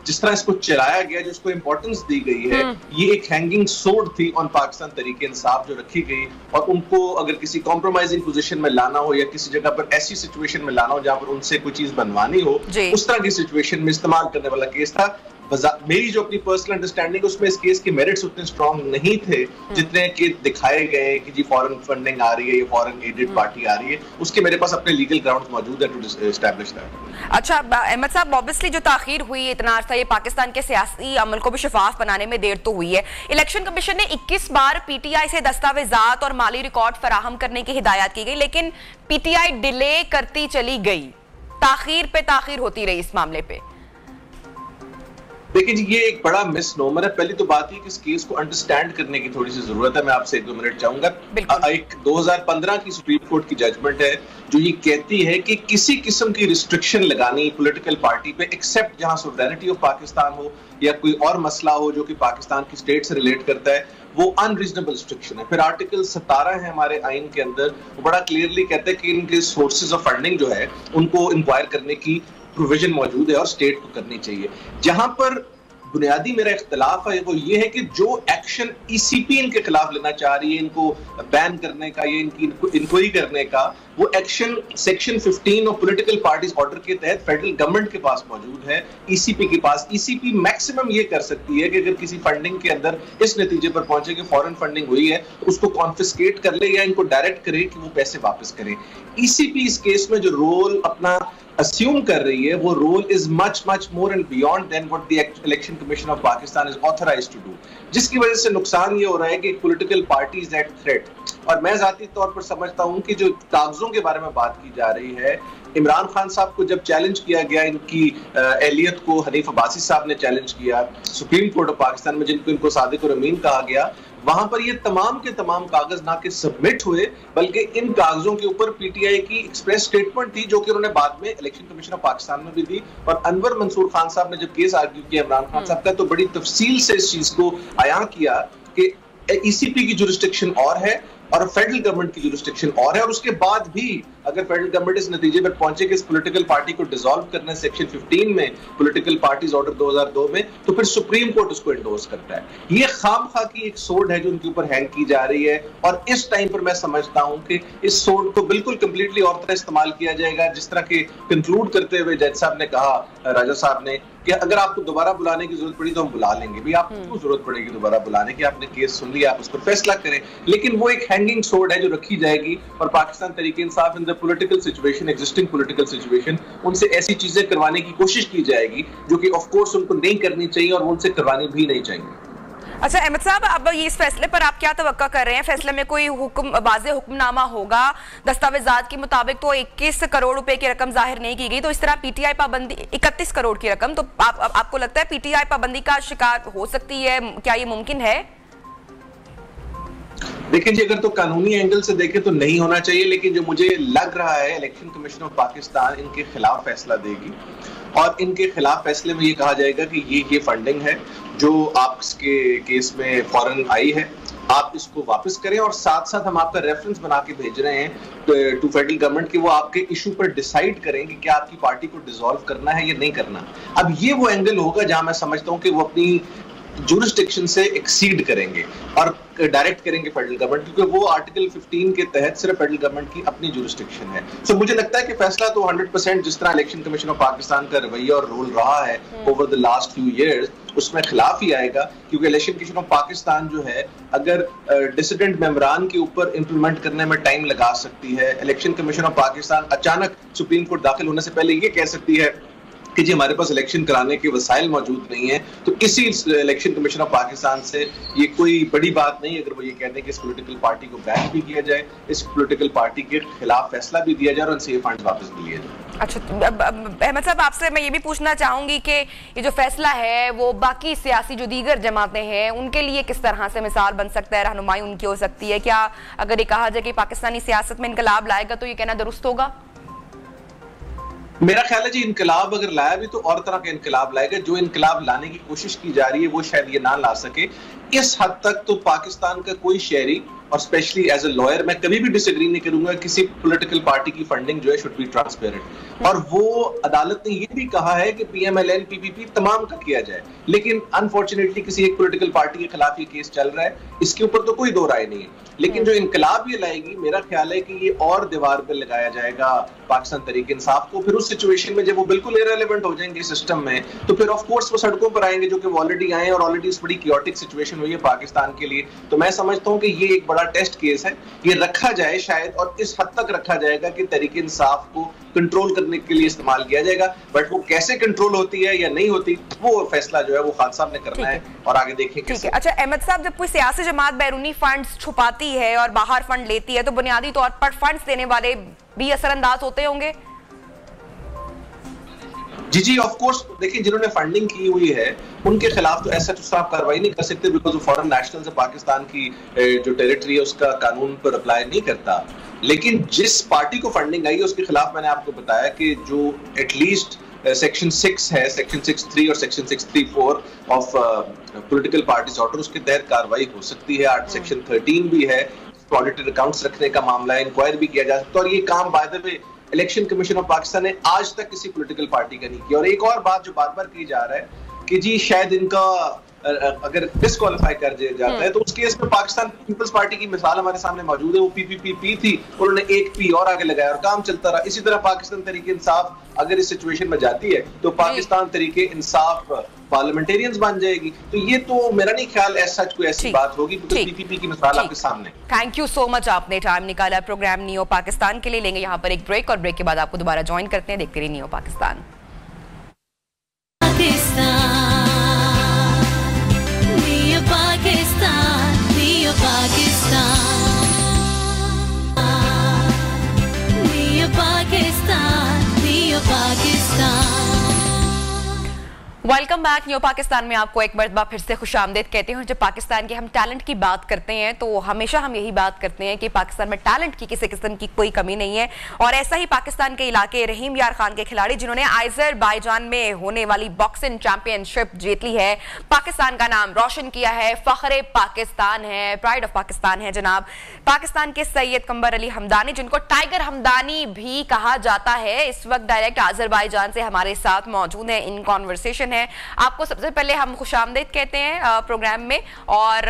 जिस तरह इसको चलाया गया, जिसको इंपॉर्टेंस दी गई है, ये एक हैंगिंग सोर्ड थी ऑन पाकिस्तान तरीके इंसाफ जो रखी गई, और उनको अगर किसी कॉम्प्रोमाइजिंग पोजीशन में लाना हो या किसी जगह पर ऐसी सिचुएशन में लाना हो जहां पर उनसे कोई चीज बनवानी हो, उस तरह की सिचुएशन में इस्तेमाल करने वाला केस था। मेरी जो अपनी पर्सनल अंडरस्टैंडिंग उसमें इस केस के मेरिट्स उतने स्ट्रॉन्ग नहीं थे जितने कि दिखाए गए कि जी फॉरेन फंडिंग आ रही है, ये फॉरेन एडेड पार्टी आ रही है। उसके मेरे पास अपने लीगल ग्राउंड्स मौजूद है टू एस्टैब्लिश दैट। अच्छा अहमद साहब, ऑब्वियसली जो ताखीर हुई इतना अर्सा, ये पाकिस्तान के सियासी अमल को भी शफाफ बनाने में देर तो हुई है। इलेक्शन कमीशन ने 21 बार पीटीआई से दस्तावेजात और माली रिकॉर्ड फराहम करने की हिदायत की गई, लेकिन पीटीआई डिले करती चली गई, ताखीर पे ताखीर होती रही इस मामले पे। देखिए जी, ये एक बड़ा मिसनोमर है। पहली तो बात है कि इस केस को अंडरस्टैंड करने की थोड़ी सी जरूरत है। मैं आपसे 1-2 मिनट चाहूंगा। एक 2015 की सुप्रीम कोर्ट की जजमेंट है जो ये कहती है कि किसी किस्म की रिस्ट्रिक्शन लगानी पॉलिटिकल पार्टी पे, एक्सेप्ट जहां सोवरेनिटी ऑफ पाकिस्तान हो या कोई और मसला हो जो कि पाकिस्तान की स्टेट से रिलेट करता है, वो अनरीजनेबल रिस्ट्रिक्शन है। फिर आर्टिकल 17 है हमारे आइन के अंदर, वो बड़ा क्लियरली कहता है कि इनके सोर्सेज ऑफ फंडिंग जो है उनको इंक्वायर करने की प्रोविजन मौजूद है और स्टेट को करनी चाहिए। जहां पर बुनियादी मेरा इख्तलाफ है वो ये है कि जो एक्शन ईसीपी इनके खिलाफ लेना चाह रही है, इनको बैन करने का या इनकी इंक्वायरी करने का, वो एक्शन सेक्शन 15 और पॉलिटिकल पार्टीज ऑर्डर के तहत फेडरल गवर्नमेंट के पास मौजूद है, ईसीपी के पास। ईसीपी मैक्सिमम ये कर सकती है कि अगर किसी फंडिंग के अंदर इस नतीजे पर पहुंचे कि फॉरेन फंडिंग हुई है तो उसको कॉन्फिस्केट कर ले या इनको डायरेक्ट करे कि वो पैसे वापस करें। ईसीपी इस केस में जो रोल अपना assume कर रही है वो role is much more and beyond than what the election commission of Pakistan is authorized to do, जिसकी वजह से नुकसान ये हो रहा है कि political parties at threat और मैं जाती तौर पर समझता हूं कि जो कागजों के बारे में बात की जा रही है, इमरान खान साहब को जब चैलेंज किया गया, इनकी एहलियत को हनीफ अब्बासी साहब ने चैलेंज किया सुप्रीम कोर्ट ऑफ पाकिस्तान में, जिनको इनको सादिक और अमीन कहा गया, वहां पर ये तमाम के तमाम कागज ना कि सबमिट हुए, बल्कि इन कागजों के ऊपर पीटीआई की एक्सप्रेस स्टेटमेंट थी, जो कि उन्होंने बाद में इलेक्शन कमीशन ऑफ पाकिस्तान में भी दी। और अनवर मंसूर खान साहब ने जब केस आर्ग्यू किया इमरान खान साहब का, तो बड़ी तफसील से इस चीज को अयां किया कि ईसीपी की जुरिस्डिक्शन और है और फेडरल गवर्नमेंट की जुरिस्डिक्शन और है, और उसके बाद भी अगर फेडरल गवर्नमेंट इस नतीजे पर पहुंचे कि इस पॉलिटिकल पार्टी को डिसॉल्व करना है सेक्शन 15 में पॉलिटिकल पार्टीज ऑर्डर 2002 में, तो फिर सुप्रीम कोर्ट उसको एंडोर्स करता है। ये खामखा की एक सोड है जो उनके ऊपर हैंग की जा रही है, और इस टाइम पर मैं समझता हूं कि इस सोड को बिल्कुल कंप्लीटली और तरह इस्तेमाल किया जाएगा, जिस तरह के कंक्लूड करते हुए जज साहब ने कहा, राजा साहब ने, कि अगर आपको दोबारा बुलाने की जरूरत पड़ी तो हम बुला लेंगे। भी आपको क्यों जरूरत पड़ेगी दोबारा बुलाने की? आपने केस सुन लिया, आप उस पर फैसला करें। लेकिन वो एक हैंगिंग सोड है जो रखी जाएगी, और Pakistan Tehreek Insaf in the political situation, existing political situation, उनसे ऐसी चीजें करवाने की कोशिश की जाएगी जो कि ऑफ कोर्स उनको नहीं करनी चाहिए और वो उनसे करवानी भी नहीं चाहिए। अच्छा अहमद साहब, अब ये इस फैसले पर आप क्या तवक्का कर रहे हैं? फैसले में कोई वाज़ेह हुक्मनामा होगा? दस्तावेजात के मुताबिक तो 21 करोड़ रुपए की रकम जाहिर नहीं की गई, तो इस तरह पीटीआई पाबंदी 31 करोड़ की रकम, तो आपको लगता है पीटीआई पाबंदी का शिकार हो सकती है? क्या ये मुमकिन है? देखिए जी, अगर तो कानूनी एंगल से देखें तो नहीं होना चाहिए, लेकिन जो मुझे लग रहा है इलेक्शन कमीशन ऑफ पाकिस्तान इनके खिलाफ फैसला देगी, और इनके खिलाफ फैसले में ये कहा जाएगा कि ये फंडिंग है जो आपके केस में फौरन आई है, आप इसको वापस करें, और साथ साथ हम आपका रेफरेंस बना के भेज रहे हैं टू फेडरल गवर्नमेंट कि वो आपके इशू पर डिसाइड करें कि क्या आपकी पार्टी को डिसॉल्व करना है या नहीं करना। अब ये वो एंगल होगा जहां मैं समझता हूं कि वो अपनी जुरिस्डिक्शन से एक्सीड करेंगे और डायरेक्ट करेंगे फेडरल गवर्नमेंट, क्योंकि वो आर्टिकल 15 के तहत सिर्फ फेडरल गवर्नमेंट की अपनी जुरिस्डिक्शन है। सो मुझे लगता है कि फैसला तो 100% जिस तरह इलेक्शन कमीशन ऑफ पाकिस्तान का रवैया और रोल रहा है over the last few years, उसमें खिलाफ ही आएगा, क्योंकि इलेक्शन कमीशन ऑफ पाकिस्तान जो है अगर डिसिडेंट मेंबरान के ऊपर इंप्लीमेंट करने में टाइम लगा सकती है, इलेक्शन कमीशन ऑफ पाकिस्तान अचानक सुप्रीम कोर्ट दाखिल होने से पहले ये कह सकती है कि जी हमारे पास इलेक्शन कराने के वसाइल मौजूद नहीं है, तो इसी इलेक्शन कमीशन ऑफ पाकिस्तान से ये कोई बड़ी बात नहीं अगर वो ये कहते हैं कि इस पॉलिटिकल पार्टी को बैन भी किया जाए, इस पॉलिटिकल पार्टी के खिलाफ फैसला भी दिया जाए और उनसे ये फंड वापस भी लिए जाए। अच्छा अहमद साहब, आपसे मैं ये भी पूछना चाहूंगी कि ये जो फैसला है वो बाकी सियासी जो दीगर जमातें हैं उनके लिए किस तरह से मिसाल बन सकता है, रहनुमाई उनकी हो सकती है? क्या अगर ये कहा जाए कि पाकिस्तानी सियासत में इनकलाब लाएगा तो ये कहना दुरुस्त होगा? मेरा ख्याल है जी, इनकलाब अगर लाया भी तो और तरह का इनकलाब लाएगा। जो इनकलाब लाने की कोशिश की जा रही है वो शायद ये ना ला सके। इस हद तक तो पाकिस्तान का कोई शहरी, और स्पेशली एज ए लॉयर, मैं कभी भी डिसएग्री नहीं करूंगा किसी पॉलिटिकल पार्टी की फंडिंग जो है शुड बी ट्रांसपेरेंट। और वो अदालत ने ये भी कहा है कि पीएमएलएन पीपीपी तमाम का किया जाए, लेकिन अनफॉर्चुनेटली किसी एक पॉलिटिकल पार्टी के खिलाफ ये केस चल रहा है, इसके ऊपर तो कोई दो राय नहीं है। लेकिन जो इनकलाब ये लाएगी, मेरा ख्याल है कि ये और दीवार पर लगाया जाएगा पाकिस्तान तहरीक इंसाफ को। फिर उस सिचुएशन में जब वो बिल्कुल इररिलेवेंट हो जाएंगे सिस्टम में, तो फिर ऑफ कोर्स वो सड़कों पर आएंगे, जो कि वो ऑलरेडी आए और ऑलरेडी इस बड़ी क्योटिक सिचुएशन हुई है पाकिस्तान के लिए। तो मैं समझता हूं कि ये एक बड़ा टेस्ट केस है, ये रखा जाए शायद, और इस हद तक रखा जाएगा कि तहरीक इंसाफ को कंट्रोल करने के लिए इस्तेमाल किया जाएगा। बट वो कैसे कंट्रोल होती है या नहीं होती, वो फैसला जो है वो खान साहब ने करना है और आगे देखेंगे। ठीक है। अच्छा अहमद साहब, जब कोई सियासी जमात बैरूनी फंड्स छुपाती है और बाहर फंड लेती है, तो बुनियादी तौर पर फंड्स देने वाले भी असरअंदाज होते होंगे? जी ऑफ कोर्स। देखिए, जिन्होंने फंडिंग की हुई है उनके खिलाफ तो ऐसा तो आप कार्रवाई नहीं कर सकते, बिकॉज फॉरेन नेशनल्स है, पाकिस्तान की जो टेरिटरी है उसका कानून पर अप्लाई नहीं करता। लेकिन जिस पार्टी को फंडिंग आई है उसके खिलाफ मैंने आपको बताया कि जो एटलीस्ट सेक्शन 6 है, सेक्शन 6(3) और section 6(3)(4) of political parties order, उसके तहत कार्रवाई हो सकती है। सेक्शन 13 भी है, ऑडिटेड अकाउंट्स रखने का मामला है, इंक्वायरी भी किया जा सकता है। और ये काम by the way election commission of Pakistan ने आज तक किसी पॉलिटिकल पार्टी का नहीं किया। और एक और बात जो बार बार की जा रहा है कि जी शायद इनका अगर डिस्क्वालीफाई कर दिया जाता है, तो उस केस में पाकिस्तान पीपल्स पार्टी की मिसाल हमारे सामने मौजूद है। वो पीपीपी थी, उन्होंने एक पी और आगे लगाया और काम चलता रहा। इसी तरह पाकिस्तान तहरीक इंसाफ अगर इस सिचुएशन में जाती है तो पाकिस्तान तहरीक इंसाफ पार्लियामेंटेरियंस बन जाएगी। तो ये तो मेरा नहीं ख्याल ऐसा कोई ऐसी बात होगी, क्योंकि पीपीपी की मिसाल आपके सामने। थैंक यू सो मच, आपने टाइम निकाला प्रोग्राम नियो पाकिस्तान के लिए। लेंगे यहाँ पर एक ब्रेक और ब्रेक के बाद आपको दोबारा ज्वाइन करते हैं। देखते रहिए neo Pakistan. Pakistan, Neo Pakistan. Welcome back. New Pakistan में आपको एक मरतबा फिर से खुशामदीद कहते हैं। जब पाकिस्तान के हम टैलेंट की बात करते हैं तो हमेशा हम यही बात करते हैं कि पाकिस्तान में टैलेंट की किसी किस्म की कोई कमी नहीं है। और ऐसा ही पाकिस्तान के इलाके रहीम यार खान के खिलाड़ी जिन्होंने अज़रबैजान में होने वाली बॉक्सिंग चैंपियनशिप जीत ली है, पाकिस्तान का नाम रोशन किया है, फख्रे पाकिस्तान है, प्राइड ऑफ पाकिस्तान है जनाब पाकिस्तान के सैयद कंबर अली हमदानी, जिनको टाइगर हमदानी भी कहा जाता है, इस वक्त डायरेक्ट अज़रबैजान से हमारे साथ मौजूद है, इन कॉन्वर्सेशन है। आपको सबसे पहले हम खुशामदीद कहते हैं प्रोग्राम में। और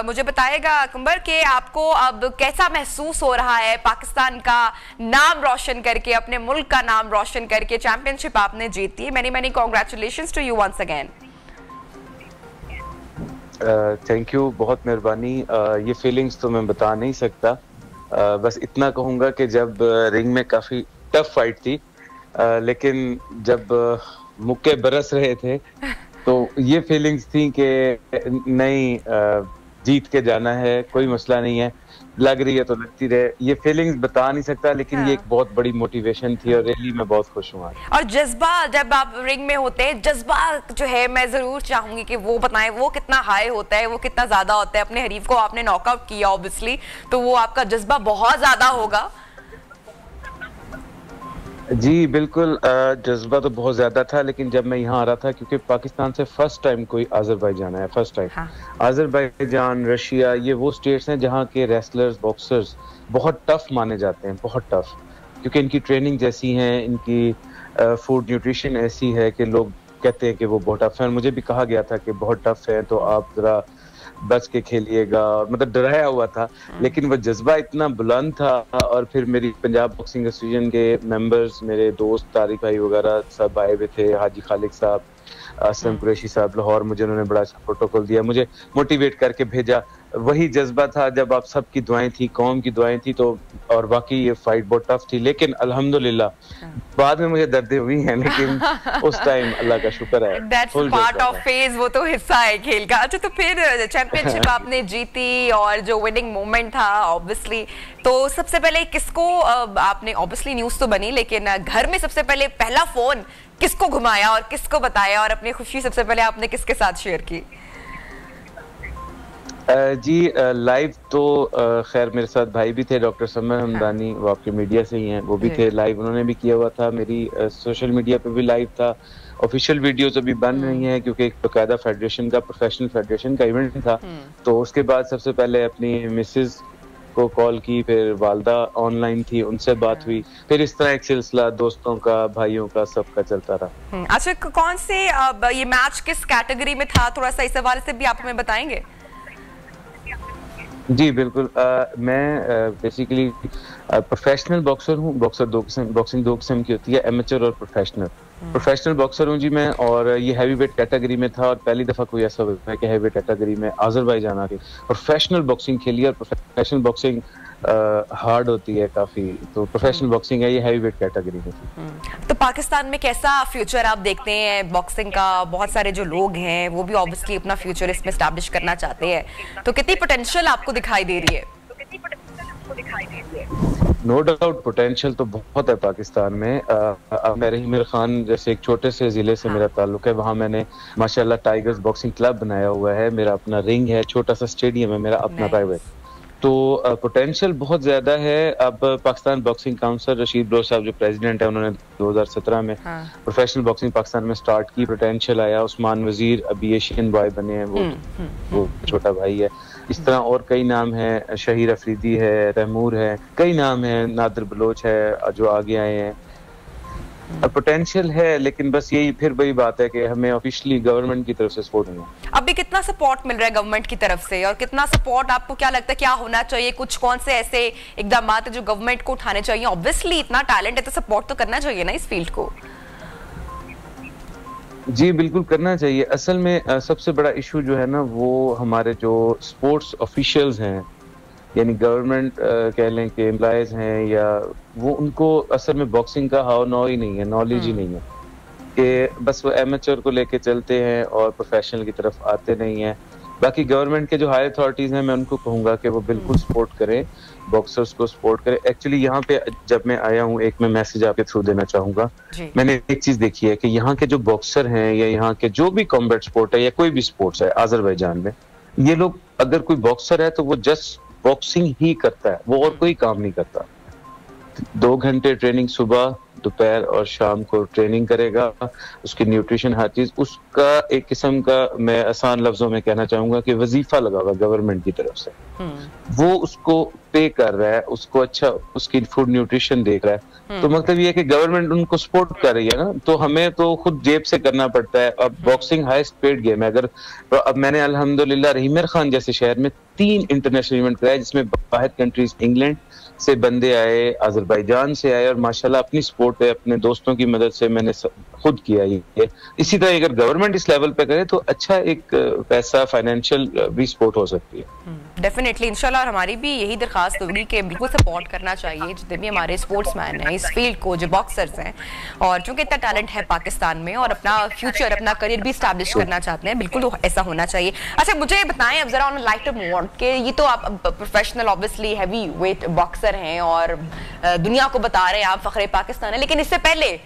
मुझे बताइएगा कंबर के आपको अब कैसा महसूस हो रहा है पाकिस्तान का नाम रोशन करके, अपने मुल्क का नाम रोशन करके चैंपियनशिप आपने जीती है। Many many congratulations to you once again. Thank you, बहुत मेहरबानी। ये फीलिंग्स तो मैं बता नहीं सकता, बस इतना कहूंगा कि जब रिंग में काफी टफ फाइट थी, लेकिन जब मुक्के बरस रहे थे तो ये फीलिंग्स थी कि नहीं, जीत के जाना है, कोई मसला नहीं है, लग रही है तो लगती रहे। ये फीलिंग्स बता नहीं सकता, लेकिन ये एक बहुत बड़ी मोटिवेशन थी और रियली मैं बहुत खुश हूँ। और जज्बा जब आप रिंग में होते हैं, जज्बा जो है मैं जरूर चाहूंगी कि वो बताएं, वो कितना हाई होता है, वो कितना ज्यादा होता है। अपने हरीफ को आपने नॉकआउट किया ऑब्वियसली, तो वो आपका जज्बा बहुत ज्यादा होगा। जी बिल्कुल, जज्बा तो बहुत ज्यादा था, लेकिन जब मैं यहाँ आ रहा था, क्योंकि पाकिस्तान से फर्स्ट टाइम कोई अज़रबैजान आया, फर्स्ट टाइम। हाँ। अज़रबैजान, रशिया, ये वो स्टेट्स हैं जहाँ के रेसलर्स, बॉक्सर्स बहुत टफ माने जाते हैं, बहुत टफ, क्योंकि इनकी ट्रेनिंग जैसी है, इनकी फूड न्यूट्रिशन ऐसी है कि लोग कहते हैं कि वो बहुत टफ है। मुझे भी कहा गया था कि बहुत टफ है, तो आप जरा बच के खेलिएगा, मतलब डराया हुआ था, लेकिन वो जज्बा इतना बुलंद था। और फिर मेरी पंजाब बॉक्सिंग एसोसिएशन के मेंबर्स, मेरे दोस्त तारिक भाई वगैरह सब आए हुए थे, हाजी खालिक साहब, असलम कुरैशी साहब लाहौर, मुझे उन्होंने बड़ा अच्छा प्रोटोकॉल दिया, मुझे मोटिवेट करके भेजा। वही जज्बा था जब आप सबकी दुआएं थी, कौम की दुआएं थी, तो और बाकी ये फाइट बहुत टफ थी, लेकिन अल्हम्दुलिल्लाह बाद में मुझे दर्दें हुई हैं, लेकिन उस टाइम अल्लाह का शुक्र है, दैट्स पार्ट ऑफ फेज, वो तो हिस्सा है खेल का। अच्छा, तो फिर चैंपियनशिप आपने जीती और जो विनिंग मोमेंट था ऑब्वियसली, तो सबसे पहले किसको आपने, ऑब्वियसली न्यूज तो बनी, लेकिन घर में सबसे पहले पहला फोन किसको घुमाया और किसको बताया, और अपनी खुशी सबसे पहले आपने किसके साथ शेयर की? जी लाइव तो खैर मेरे साथ भाई भी थे, डॉक्टर समर हमदानी, वो आपके मीडिया से ही हैं, वो भी थे लाइव, उन्होंने भी किया हुआ था, मेरी सोशल मीडिया पे भी लाइव था। ऑफिशियल वीडियोस अभी बन रही हैं, क्योंकि एक बकायदा फेडरेशन का, प्रोफेशनल फेडरेशन का इवेंट था। तो उसके बाद सबसे पहले अपनी मिसेज को कॉल की, फिर वालदा ऑनलाइन थी, उनसे बात हुई, फिर इस तरह एक सिलसिला दोस्तों का, भाइयों का, सबका चलता रहा। अच्छा, कौन से ये मैच किस कैटेगरी में था, थोड़ा सा इस हवाले से भी आप हमें बताएंगे? जी बिल्कुल, मैं बेसिकली प्रोफेशनल बॉक्सर हूँ। बॉक्सिंग दो किस्म की होती है, एमेचर और प्रोफेशनल। प्रोफेशनल बॉक्सर हूँ जी मैं, और ये हैवी वेट कैटेगरी में था, और पहली दफा कोई ऐसा होता है कि हैवी वेट कैटेगरी में अज़रबैजान आके प्रोफेशनल बॉक्सिंग खेली। और प्रोफेशनल बॉक्सिंग हार्ड होती है काफी, तो प्रोफेशनल बॉक्सिंग है, ये हैवी वेट कैटेगरी में थी। तो पाकिस्तान में कैसा फ्यूचर आप देखते हैं बॉक्सिंग का? बहुत सारे जो लोग हैं वो भी ऑब्वियसली अपना फ्यूचर इसमें एस्टैब्लिश करना चाहते हैं, तो कितनी पोटेंशियल आपको दिखाई दे रही है? नो डाउट पोटेंशियल तो बहुत है पाकिस्तान में। अब मैं रहीम खान जैसे एक छोटे से जिले से मेरा ताल्लुक है, वहाँ मैंने माशाल्लाह टाइगर्स बॉक्सिंग क्लब बनाया हुआ है, मेरा अपना रिंग है, छोटा सा स्टेडियम है मेरा अपना प्राइवेट, तो पोटेंशियल बहुत ज्यादा है। अब Pakistan boxing council, Rashid bro साहब जो प्रेसिडेंट है, उन्होंने 2017 में प्रोफेशनल बॉक्सिंग पाकिस्तान में स्टार्ट की, पोटेंशियल आया। उस्मान वजीर अभी एशियन बॉय बने हैं, वो छोटा भाई है। इस तरह और कई नाम हैं, शहीर अफरीदी है, तैमूर है, कई नाम हैं, नादिर बलोच है जो आगे आए हैं। पोटेंशियल है, लेकिन बस यही फिर वही बात है कि हमें ऑफिशियली गवर्नमेंट की तरफ से सपोर्ट नहीं है। अभी कितना सपोर्ट मिल रहा है गवर्नमेंट की तरफ से, और कितना सपोर्ट आपको क्या लगता है क्या होना चाहिए? कुछ कौन से ऐसे इकदाम है जो गवर्नमेंट को उठाने चाहिए? ऑब्वियसली इतना टैलेंट है तो सपोर्ट तो करना चाहिए ना इस फील्ड को। जी बिल्कुल करना चाहिए। असल में सबसे बड़ा इशू जो है ना, वो हमारे जो स्पोर्ट्स ऑफिशियल्स हैं, यानी गवर्नमेंट कह लें कि एम्प्लॉयज हैं, या वो उनको असल में बॉक्सिंग का हाव नो ही नहीं है, नॉलेज ही नहीं है, कि बस वो एमेचर को लेके चलते हैं और प्रोफेशनल की तरफ आते नहीं हैं। बाकी गवर्नमेंट के जो हाई अथॉरिटीज हैं मैं उनको कहूंगा कि वो बिल्कुल सपोर्ट करें, बॉक्सर्स को सपोर्ट करें। एक्चुअली यहाँ पे जब मैं आया हूँ, एक मैं मैसेज आपके थ्रू देना चाहूंगा। मैंने एक चीज देखी है कि यहाँ के जो बॉक्सर हैं या यहाँ के जो भी कॉम्बैट स्पोर्ट है या कोई भी स्पोर्ट्स है आज़रबाईजान में, ये लोग अगर कोई बॉक्सर है तो वो जस्ट बॉक्सिंग ही करता है, वो और कोई काम नहीं करता। 2 घंटे ट्रेनिंग सुबह, दोपहर और शाम को ट्रेनिंग करेगा, उसकी न्यूट्रिशन हर चीज, उसका एक किस्म का मैं आसान लफ्जों में कहना चाहूंगा कि वजीफा लगा हुआ गवर्नमेंट की तरफ से। वो उसको पे कर रहा है, उसको अच्छा उसकी फूड न्यूट्रिशन देख रहा है, तो मतलब ये है कि गवर्नमेंट उनको सपोर्ट कर रही है ना, तो हमें तो खुद जेब से करना पड़ता है। अब बॉक्सिंग हाईएस्ट पेड गेम है, अगर तो अब मैंने अल्हम्दुलिल्लाह रहीमर खान जैसे शहर में 3 इंटरनेशनल इवेंट कराए, जिसमें बाहर कंट्रीज, इंग्लैंड से बंदे आए, आज़रबाईजान से आए, और माशाल्लाह अपनी स्पोर्ट पे अपने दोस्तों की मदद से मैंने खुद किया ये। इसी तरह अगर गवर्नमेंट इस लेवल पे करे तो अच्छा एक पैसा फाइनेंशियल भी सपोर्ट हो सकती है। डेफिनेटली, इंशाल्लाह। और हमारी भी यही दरखास्त होगी कि बिल्कुल सपोर्ट करना चाहिए जितने भी हमारे स्पोर्ट्समैन हैं इस फील्ड को, जो बॉक्सर्स हैं, और चूंकि इतना टैलेंट है पाकिस्तान में और अपना फ्यूचर, अपना करियर भी स्टैब्लिश करना चाहते हैं, बिल्कुल ऐसा होना चाहिए। अच्छा, मुझे बताएं अब जरा ऑन लाइटर मोड के, ये तो आप professional obviously heavy weight boxer हैं और दुनिया को बता रहे हैं आप फखरे पाकिस्तान है, लेकिन इससे पहले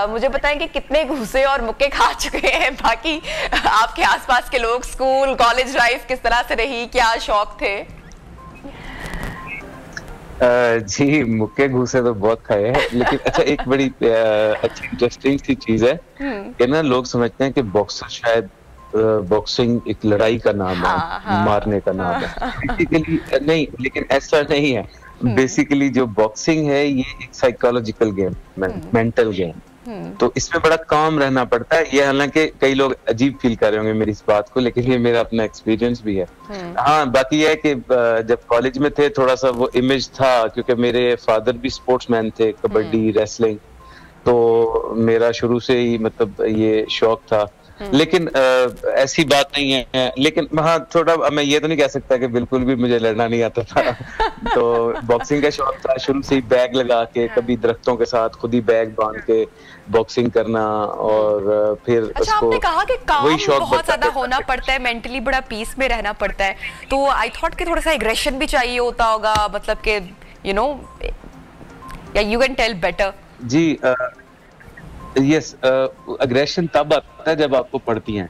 मुझे बताएं कि कितने घूसे और मुक्के खा चुके हैं बाकी आपके आसपास के लोग, स्कूल कॉलेज लाइफ किस तरह से रही, क्या शौक थे? जी, मुक्के घूसे तो बहुत खाए हैं, लेकिन अच्छा एक बड़ी अच्छी इंटरेस्टिंग सी चीज है कि ना लोग समझते हैं कि बॉक्सर शायद बॉक्सिंग एक लड़ाई का नाम है, मारने का नाम है। बेसिकली नहीं, लेकिन ऐसा नहीं है। बेसिकली जो बॉक्सिंग है ये एक साइकोलॉजिकल गेम है, मेंटल गेम, तो इसमें बड़ा काम रहना पड़ता है। ये हालांकि कई लोग अजीब फील कर रहे होंगे मेरी इस बात को, लेकिन ये मेरा अपना एक्सपीरियंस भी है। हाँ, बाकी ये है कि जब कॉलेज में थे थोड़ा सा वो इमेज था, क्योंकि मेरे फादर भी स्पोर्ट्समैन थे, कबड्डी, रेसलिंग, तो मेरा शुरू से ही मतलब ये शौक था। लेकिन ऐसी बात नहीं है, लेकिन हाँ थोड़ा मैं ये तो नहीं कह सकता कि बिल्कुल भी मुझे लड़ना नहीं आता था। तो बॉक्सिंग का शौक था शुरू से ही, बैग लगा के कभी दरख्तों के साथ खुद ही बैग बांध के बॉक्सिंग करना, और फिर अच्छा, आपने कहा कि काम बहुत ज्यादा होना पड़ता है, मेंटली बड़ा पीस में रहना पड़ता है, तो आई थॉट कि थोड़ा सा एग्रेशन भी चाहिए होता होगा, मतलब कि यू नो, या यू कैन टेल बेटर। जी यस, अग्रेशन तब आता है जब आपको पड़ती हैं।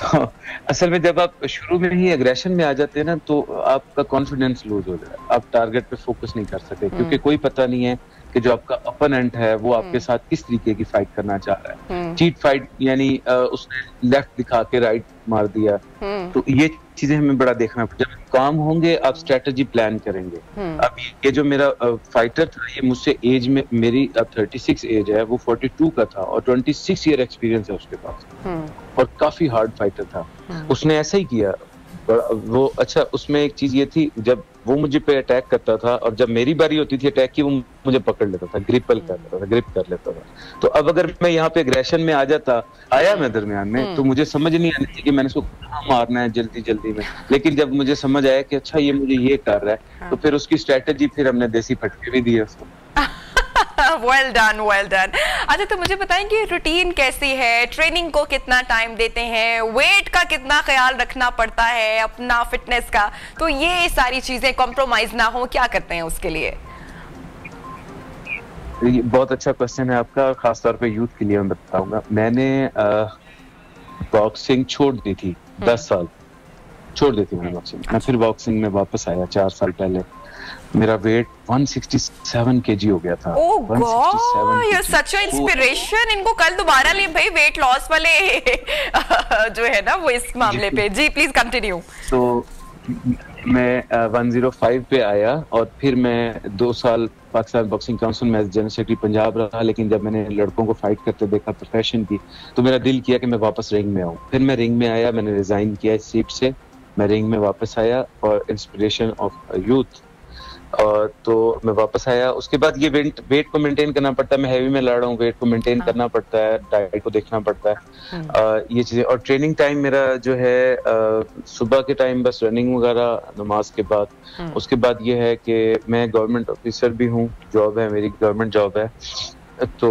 तो असल में जब आप शुरू में ही अग्रेशन में आ जाते हैं ना, तो आपका कॉन्फिडेंस लूज हो जाए, आप टारगेट पे फोकस नहीं कर सकते, क्योंकि कोई पता नहीं है कि जो आपका अपोनेंट है वो आपके साथ किस तरीके की फाइट करना चाह रहा है। चीट फाइट यानी उसने लेफ्ट दिखा के राइट मार दिया, तो ये चीजें हमें बड़ा देखना पड़ता है। जब काम होंगे आप स्ट्रेटजी प्लान करेंगे। अब ये जो मेरा फाइटर था, ये मुझसे एज में, मेरी अब 36 एज है, वो 42 का था और 26 ईयर एक्सपीरियंस है उसके पास, और काफी हार्ड फाइटर था। उसने ऐसा ही किया वो। अच्छा, उसमें एक चीज ये थी, जब वो मुझे पे अटैक करता था और जब मेरी बारी होती थी अटैक की, वो मुझे पकड़ लेता था, ग्रिप कर लेता था। तो अब अगर मैं यहाँ पे एग्रेशन में आया मैं दरमियान में, तो मुझे समझ नहीं आनी थी कि मैंने उसको कहाँ मारना है जल्दी में। लेकिन जब मुझे समझ आया कि अच्छा ये मुझे ये कर रहा है, तो फिर उसकी स्ट्रेटेजी, फिर हमने देसी फटके भी दिए उसको। well done, well done। अच्छा, तो मुझे बताएं कि रूटीन कैसी है, ट्रेनिंग को कितना टाइम देते हैं, वेट का कितना ख्याल रखना पड़ता है, अपना फिटनेस का, तो ये सारी चीजें कॉम्प्रोमाइज ना हो, क्या करते हैं उसके लिए? ये बहुत अच्छा क्वेश्चन है आपका, खासतौर पे यूथ के लिए मैं बताऊंगा। मैंने बॉक्सिंग छोड़ दी थी, 10 साल छोड़ दी थी मैंने बॉक्सिंग। मैं फिर बॉक्सिंग में वापस आया 4 साल पहले। मेरा वेट 167 kg हो गया था। Oh god, you are such a inspiration. इनको कल दोबारा ले भाई, वेट लॉस वाले जो है ना वो इस मामले पे। जी प्लीज कंटिन्यू। तो मैं 105 पे आया, और फिर मैं 2 साल पाकिस्तान बॉक्सिंग काउंसिल में जनरल सेक्रेटरी पंजाब रहा। लेकिन जब मैंने लड़कों को फाइट करते देखा प्रोफेशन की, तो मेरा दिल किया कि मैं वापस रिंग में आऊँ। फिर मैं रिंग में आया, मैंने रिजाइन किया इस सीट से, मैं रिंग में वापस आया और इंस्पिरेशन ऑफ यूथ, और तो मैं वापस आया। उसके बाद ये वेट को मेंटेन करना पड़ता है, मैं हैवी में लड़ रहा हूँ, वेट को मेंटेन करना पड़ता है, डाइट को देखना पड़ता है, ये चीजें। और ट्रेनिंग टाइम मेरा जो है सुबह के टाइम बस रनिंग वगैरह, नमाज के बाद। उसके बाद ये है कि मैं गवर्नमेंट ऑफिसर भी हूँ, जॉब है मेरी, गवर्नमेंट जॉब है, तो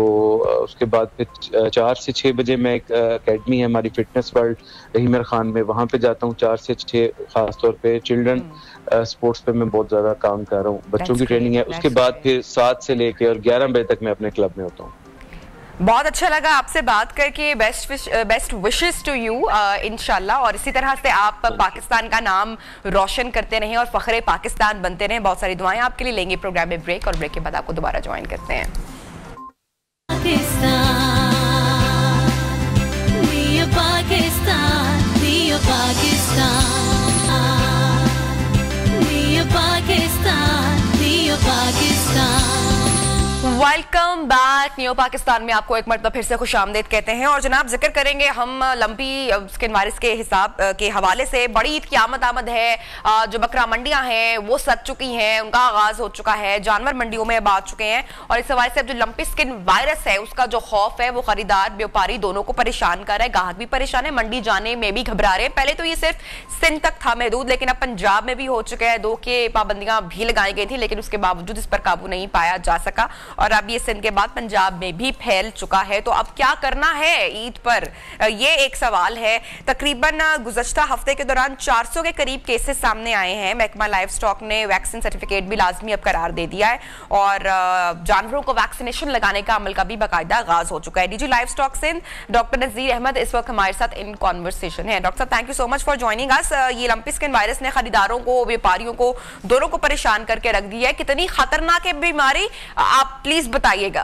उसके बाद फिर 4 से 6 बजे मैं एक एकेडमी है हमारी फिटनेस वर्ल्ड रहीमर खान में, वहाँ पे जाता हूँ 4 से 6, खासतौर पे चिल्ड्रन स्पोर्ट्स पे मैं बहुत ज़्यादा काम कर रहा हूँ, बच्चों की ट्रेनिंग है। उसके बाद फिर 7 से लेके और 11 बजे तक मैं अपने क्लब में होता हूँ। बहुत अच्छा लगा आपसे बात करके, बेस्ट विशेस टू यू इंशाल्लाह, और इसी तरह से आप पाकिस्तान का नाम रोशन करते रहें और फखरे पाकिस्तान बनते रहें। बहुत सारी दुआएं आपके लिए। लेंगे प्रोग्राम में ब्रेक, और ब्रेक के बाद आपको दोबारा ज्वाइन करते हैं। Welcome back. न्यू पाकिस्तान में आपको एक मरतबा फिर से खुशामदीद कहते हैं। और जनाब जिक्र करेंगे हम लंपी स्किन वायरस के हिसाब के हवाले से। बड़ी ईद की आमद है, जो बकरा मंडियां हैं वो सज चुकी हैं, उनका आगाज हो चुका है, जानवर मंडियों में अब आ चुके हैं, और इस हवाले से अब जो लंपी स्किन वायरस है उसका जो खौफ है वो खरीदार व्यापारी दोनों को परेशान कर रहा है। ग्राहक भी परेशान है, मंडी जाने में भी घबरा रहे हैं। पहले तो ये सिर्फ सिंध तक था महदूद, लेकिन अब पंजाब में भी हो चुका है। 2 के पाबंदियां भी लगाई गई थी, लेकिन उसके बावजूद इस पर काबू नहीं पाया जा सका, और अब ये सिंध के बाद पंजाब में भी फैल चुका है। तो अब क्या करना है ईद पर, ये एक सवाल है। तकरीबन गुज़श्ता हफ्ते के दौरान 400 के करीब केसेस सामने आए हैं। महकमा लाइव स्टॉक ने वैक्सीन सर्टिफिकेट भी लाजमी अब करार दे दिया है, और जानवरों को वैक्सीनेशन लगाने का अमल का भी बाकायदा आगाज हो चुका है। DG livestock Sindh doctor Nazir Ahmed इस वक्त हमारे साथ इन कॉन्वर्सेशन है। डॉक्टर साहब, thank you so much for joining us. ये लंपी स्किन वायरस ने खरीदारों को, व्यापारियों को, दोनों को परेशान करके रख दिया है। कितनी खतरनाक है बीमारी, आप प्लीज बताइएगा।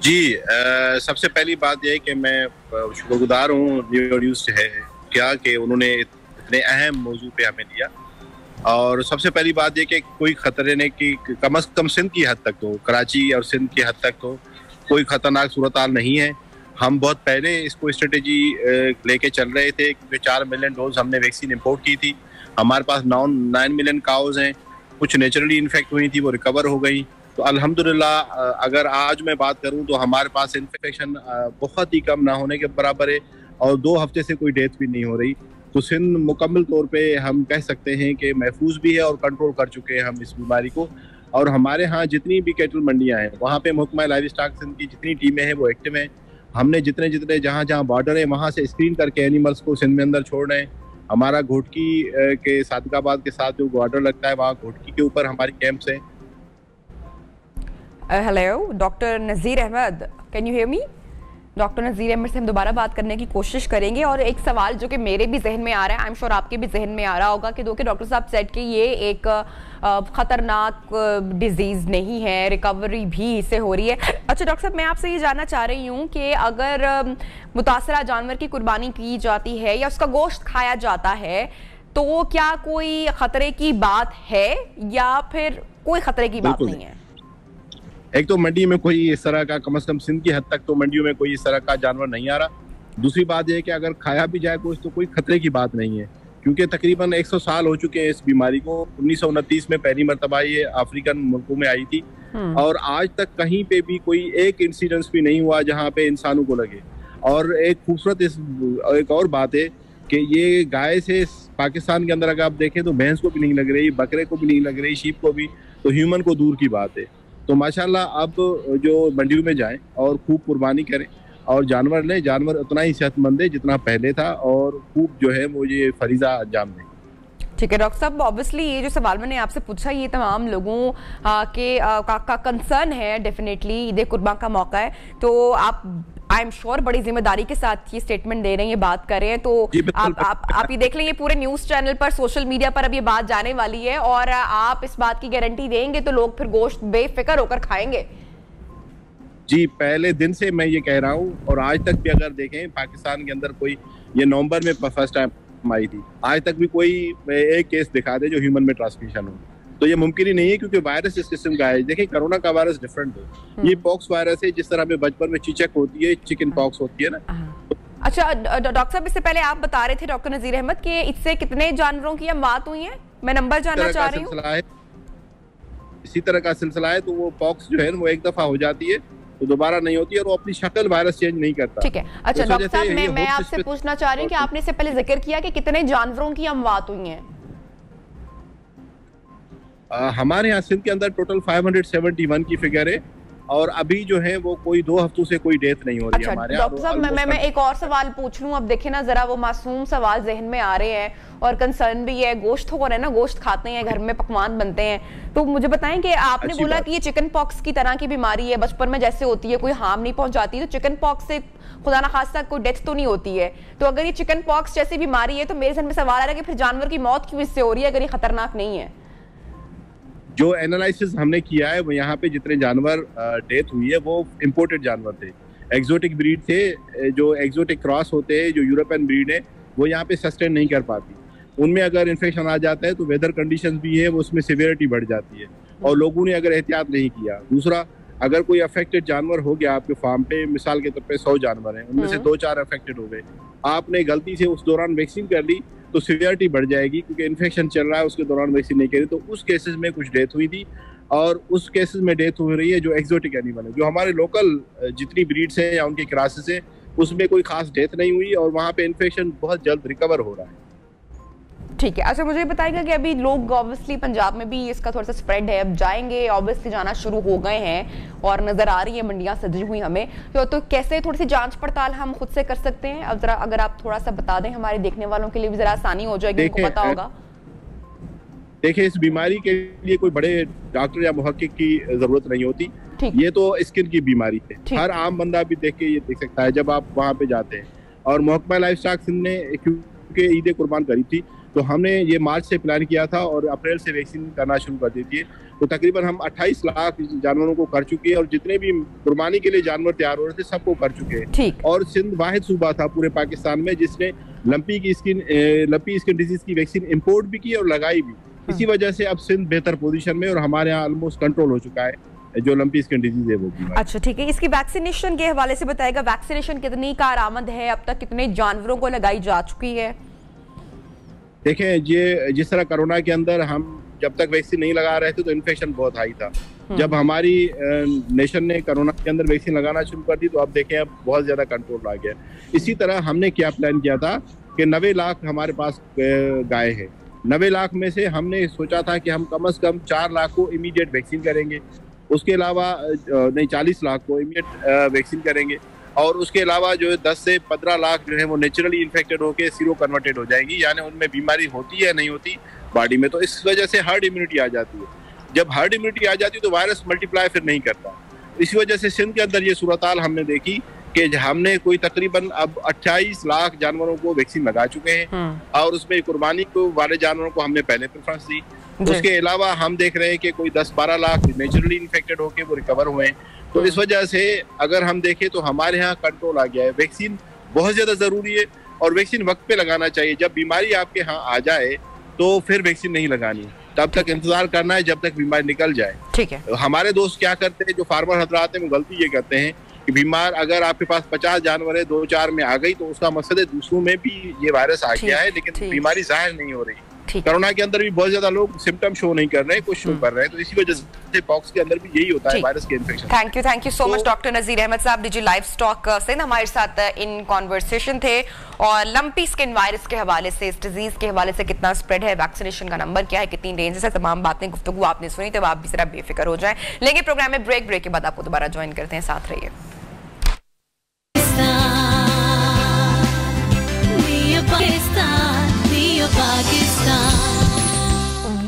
जी, सबसे पहली बात यह है कि मैं शुक्रगुजार हूँ न्यू न्यूज़ है क्या कि उन्होंने इतने अहम मौजू पे हमें दिया। और सबसे पहली बात यह कि कोई खतरे ने कि कम अज़ कम सिंध की हद तक तो, कराची और सिंध की हद तक तो कोई खतरनाक सूरत हाल नहीं है। हम बहुत पहले इसको स्ट्रेटेजी लेके चल रहे थे, क्योंकि 4 मिलियन डोज हमने वैक्सीन इंपोर्ट की थी। हमारे पास 9 मिलियन काउज हैं, कुछ नेचुरली इन्फेक्ट हुई थी, वो रिकवर हो गई। तो अल्हम्दुलिल्लाह अगर आज मैं बात करूं तो हमारे पास इन्फेक्शन बहुत ही कम ना होने के बराबर है, और 2 हफ्ते से कोई डेथ भी नहीं हो रही। तो सिंध मुकम्मल तौर पे हम कह सकते हैं कि महफूज भी है और कंट्रोल कर चुके हैं हम इस बीमारी को। और हमारे यहाँ जितनी भी कैटल मंडियाँ हैं वहाँ पे महकमा लाइव स्टॉक सिंध की जितनी टीमें हैं वो एक्टिव हैं। हमने जितने जहाँ बॉर्डर है वहाँ से स्क्रीन करके एनिमल्स को सिंध में अंदर छोड़ रहे हैं। हमारा घोटकी के सादकाबाद के साथ जो बॉर्डर लगता है वहाँ घोटकी के ऊपर हमारी कैंप्स हैं। Hello doctor Nazir Ahmed, can you hear me? Doctor Nazir Ahmed से हम दोबारा बात करने की कोशिश करेंगे। और एक सवाल जो कि मेरे भी जहन में आ रहा है, आई एम श्योर आपके भी जहन में आ रहा होगा, कि डॉक्टर साहब सेट कि ये एक ख़तरनाक डिजीज़ नहीं है, रिकवरी भी इससे हो रही है। अच्छा डॉक्टर साहब, मैं आपसे ये जानना चाह रही हूँ कि अगर मुतासरा जानवर की कुर्बानी की जाती है या उसका गोश्त खाया जाता है तो क्या कोई ख़तरे की बात है या फिर कोई ख़तरे की बात नहीं है? एक तो मंडी में कोई इस तरह का, कम से कम सिंध की हद तक तो मंडियों में कोई इस तरह का जानवर नहीं आ रहा। दूसरी बात यह है कि अगर खाया भी जाए कुछ तो कोई खतरे की बात नहीं है, क्योंकि तकरीबन 100 साल हो चुके हैं इस बीमारी को। 1929 में पहली मरतबा ये अफ्रीकन मुल्कों में आई थी, और आज तक कहीं पे भी कोई एक इंसिडेंस भी नहीं हुआ जहाँ पे इंसानों को लगे। और एक खूबसूरत एक और बात है कि ये गाय से पाकिस्तान के अंदर अगर आप देखें तो भैंस को भी नहीं लग रही, बकरे को भी नहीं लग रही, शीप को भी, तो ह्यूमन को दूर की बात है। तो माशाल्लाह अब जो मंडियों में जाएं और खूब कुर्बानी करें और जानवर लें। जानवर उतना ही सेहतमंद है जितना पहले था, और खूब जो है वो ये फरीजा अंजाम दें। ठीक है डॉक्टर साहब, ऑब्वियसली ये जो सवाल मैंने आपसे पूछा ये तमाम लोगों के का कंसर्न है। डेफिनेटली ईद कुर्बान का मौका है, तो आप आई एम श्योर बड़ी जिम्मेदारी के साथ ये स्टेटमेंट दे रहे हैं, ये बात कर रहे हैं। तो आप ये देख लेंगे पूरे न्यूज चैनल पर, सोशल मीडिया पर अब ये बात जाने वाली है, और आप इस बात की गारंटी देंगे तो लोग फिर गोश्त बेफिक्र होकर खाएंगे। जी, पहले दिन से मैं ये कह रहा हूँ, और आज तक भी अगर देखें पाकिस्तान के अंदर कोई, ये नवंबर में फर्स्ट टाइम आई थी, आज तक भी कोई एक केस दिखा दे जो ह्यूमन में ट्रांसमिशन हो, तो ये मुमकिन ही नहीं है, क्योंकि वायरस इस किस्म का है। देखिए कोरोना का वायरस डिफरेंट है, ये पॉक्स वायरस है, जिस तरह हमें बचपन में चीचक होती है, चिकन पॉक्स होती है ना। अच्छा डॉक्टर साहब, इससे पहले आप बता रहे थे डॉक्टर नजीर अहमद कि इससे कितने जानवरों की मौत हुई है, मैं नंबर जानना चाह रही हूँ। इसी तरह का सिलसिला है, तो वो पॉक्स जो है वो एक दफा हो जाती है तो दोबारा नहीं होती, और वो अपनी शक्ल वायरस चेंज नहीं करता। ठीक है। अच्छा डॉक्टर साहब, मैं आपसे पूछना चाह रही हूँ कि आपने इससे पहले जिक्र किया कि कितने जानवरों की मौत हुई है? हमारे यहाँ सिंध के अंदर टोटल 571 की फिगर है, और अभी जो है वो कोई 2 हफ्तों से कोई डेथ नहीं हो रही है हमारे यहाँ। डॉक्टर साहब मैं एक और सवाल पूछ लूं, अब देखे ना जरा वो मासूम सवाल जहन में आ रहे हैं और कंसर्न भी है, गोश्त हो रहा है ना, गोश्त खाते हैं, घर में पकवान बनते हैं, तो मुझे बताएं कि आपने बोला कि ये चिकन पॉक्स की तरह की बीमारी है, बचपन में जैसे होती है, कोई हार्म नहीं पहुंचाती, तो चिकन पॉक्स से खुदा ना खास्ता कोई डेथ तो नहीं होती है, तो अगर ये चिकन पॉक्स जैसी बीमारी है तो मेरे जहन में सवाल आ रहा है कि फिर जानवर की मौत क्यों इससे हो रही है अगर ये खतरनाक नहीं है? जो एनालिसिस हमने किया है वो यहाँ पे जितने जानवर डेथ हुई है वो इम्पोर्टेड जानवर थे, एक्सोटिक ब्रीड थे। जो एक्सोटिक क्रॉस होते हैं, जो यूरोपियन ब्रीड है, वो यहाँ पे सस्टेन नहीं कर पाती। उनमें अगर इन्फेक्शन आ जाता है तो वेदर कंडीशंस भी है, वो उसमें सिवियरिटी बढ़ जाती है और लोगों ने अगर एहतियात नहीं किया। दूसरा, अगर कोई अफेक्टेड जानवर हो गया आपके फार्म पे, मिसाल के तौर पे 100 जानवर हैं, उनमें से 2-4 अफेक्टेड हो गए, आपने गलती से उस दौरान वैक्सीन कर ली तो सिवियरिटी बढ़ जाएगी, क्योंकि इन्फेक्शन चल रहा है, उसके दौरान वैक्सीन नहीं करी। तो उस केसेस में कुछ डेथ हुई थी और उस केसेस में डेथ हो रही है जो एक्सोटिक एनिमल है। जो हमारे लोकल जितनी ब्रीड्स हैं या उनके क्रासेस हैं उसमें कोई खास डेथ नहीं हुई और वहाँ पे इन्फेक्शन बहुत जल्द रिकवर हो रहा है। ठीक है, अच्छा मुझे बताइएगा कि अभी लोग ऑब्वियसली पंजाब में भी इसका थोड़ा सा स्प्रेड है, अब जाएंगे, ऑब्वियसली जाना शुरू हो गए हैं और नजर आ रही है मंडियां सजी हुई हमें, तो कैसे थोड़ी सी जांच पड़ताल हम खुद से कर सकते हैं? अब जरा अगर आप थोड़ा सा बता दें, हमारे देखने वालों के लिए भी जरा आसानी हो जाएगी, उनको पता होगा। देखिए, इस बीमारी के लिए कोई बड़े डॉक्टर या मुहक्किक की जरूरत नहीं होती, ये तो स्किन की बीमारी है, हर आम बंदा भी देख के ये देख सकता है जब आप वहाँ पे जाते हैं। और महकमा लाइवस्टॉक सिंध ने क्योंकि ईद कुर्बान करीब थी तो हमने ये मार्च से प्लान किया था और अप्रैल से वैक्सीन करना शुरू कर दी थी। तो तकरीबन हम 28 लाख जानवरों को कर चुके हैं और जितने भी कुर्बानी के लिए जानवर तैयार हो रहे थे सबको कर चुके हैं। और सिंध वाहिद सूबा था पूरे पाकिस्तान में जिसने लंपी स्किन डिजीज की वैक्सीन इंपोर्ट भी की और लगाई भी। इसी वजह से अब सिंध बेहतर पोजीशन में और हमारे यहाँ ऑलमोस्ट कंट्रोल हो चुका है जो लंपी स्किन डिजीज है वो बीमारी। अच्छा ठीक है, इसकी वैक्सीनेशन के हवाले से बताएगा, वैक्सीनेशन कितनी कारआमद है, अब तक कितने जानवरों को लगाई जा चुकी है? देखें, ये जिस तरह कोरोना के अंदर हम जब तक वैक्सीन नहीं लगा रहे थे तो इन्फेक्शन बहुत हाई था। जब हमारी नेशन ने कोरोना के अंदर वैक्सीन लगाना शुरू कर दी तो अब देखें अब बहुत ज्यादा कंट्रोल आ गया। इसी तरह हमने क्या प्लान किया था कि 90 लाख हमारे पास गाय है, 90 लाख में से हमने सोचा था कि हम कम से कम 4 लाख को इमीडिएट वैक्सीन करेंगे, उसके अलावा नहीं 40 लाख को इमीडिएट वैक्सीन करेंगे और उसके अलावा जो है 10 से 15 लाख जो है वो नेचुरली इन्फेक्टेड होकर सीरो कन्वर्टेड हो जाएंगी, यानी उनमें बीमारी होती है नहीं होती बॉडी में। तो इस वजह से हर्ड इम्यूनिटी आ जाती है। जब हर्ड इम्यूनिटी आ जाती है तो वायरस मल्टीप्लाई फिर नहीं करता। इसी वजह से सिंध के अंदर ये सूरत-हाल हमने देखी कि हमने कोई तकरीबन अब 28 लाख जानवरों को वैक्सीन लगा चुके हैं और उसमें कुर्बानी को वाले जानवरों को हमने पहले प्रेफरेंस दी। उसके अलावा हम देख रहे हैं कि कोई 10-12 लाख नेचुरली इन्फेक्टेड होके वो रिकवर हुए हैं। तो इस वजह से अगर हम देखें तो हमारे यहाँ कंट्रोल आ गया है। वैक्सीन बहुत ज्यादा जरूरी है और वैक्सीन वक्त पे लगाना चाहिए। जब बीमारी आपके यहाँ आ जाए तो फिर वैक्सीन नहीं लगानी, तब तक इंतजार करना है जब तक बीमारी निकल जाए। ठीक है। हमारे दोस्त क्या करते हैं, जो फार्मर हजरात हैं वो गलती ये करते हैं कि बीमार अगर आपके पास 50 जानवर है 2-4 में आ गई तो उसका मकसद है दूसरों में भी ये वायरस आ गया है, लेकिन बीमारी जाहिर नहीं हो रही। कोरोना के अंदर भी बहुत ज्यादा लोग सिम्टम शो नहीं कर रहे हैं, कुछ शो कर रहे हैं, तो इसी वजह से पॉक्स के अंदर भी यही होता है, वायरस के infection. Thank you so much doctor Nazir Ahmed साहब, डिजी लाइव स्टॉक से हमारे साथ इन कॉन्वर्सेशन थे। और लंपी स्किन वायरस के हवाले से, इस डिजीज के हवाले से कितना स्प्रेड है, वैक्सीनेशन का नंबर क्या है, कितनी डेंजरस है, तमाम बातें गुफ्तगू आपने सुनी, तो आप भी जरा बेफिक्र हो जाएं। लेंगे प्रोग्राम में ब्रेक के बाद आपको दोबारा ज्वाइन करते हैं, साथ रहिए।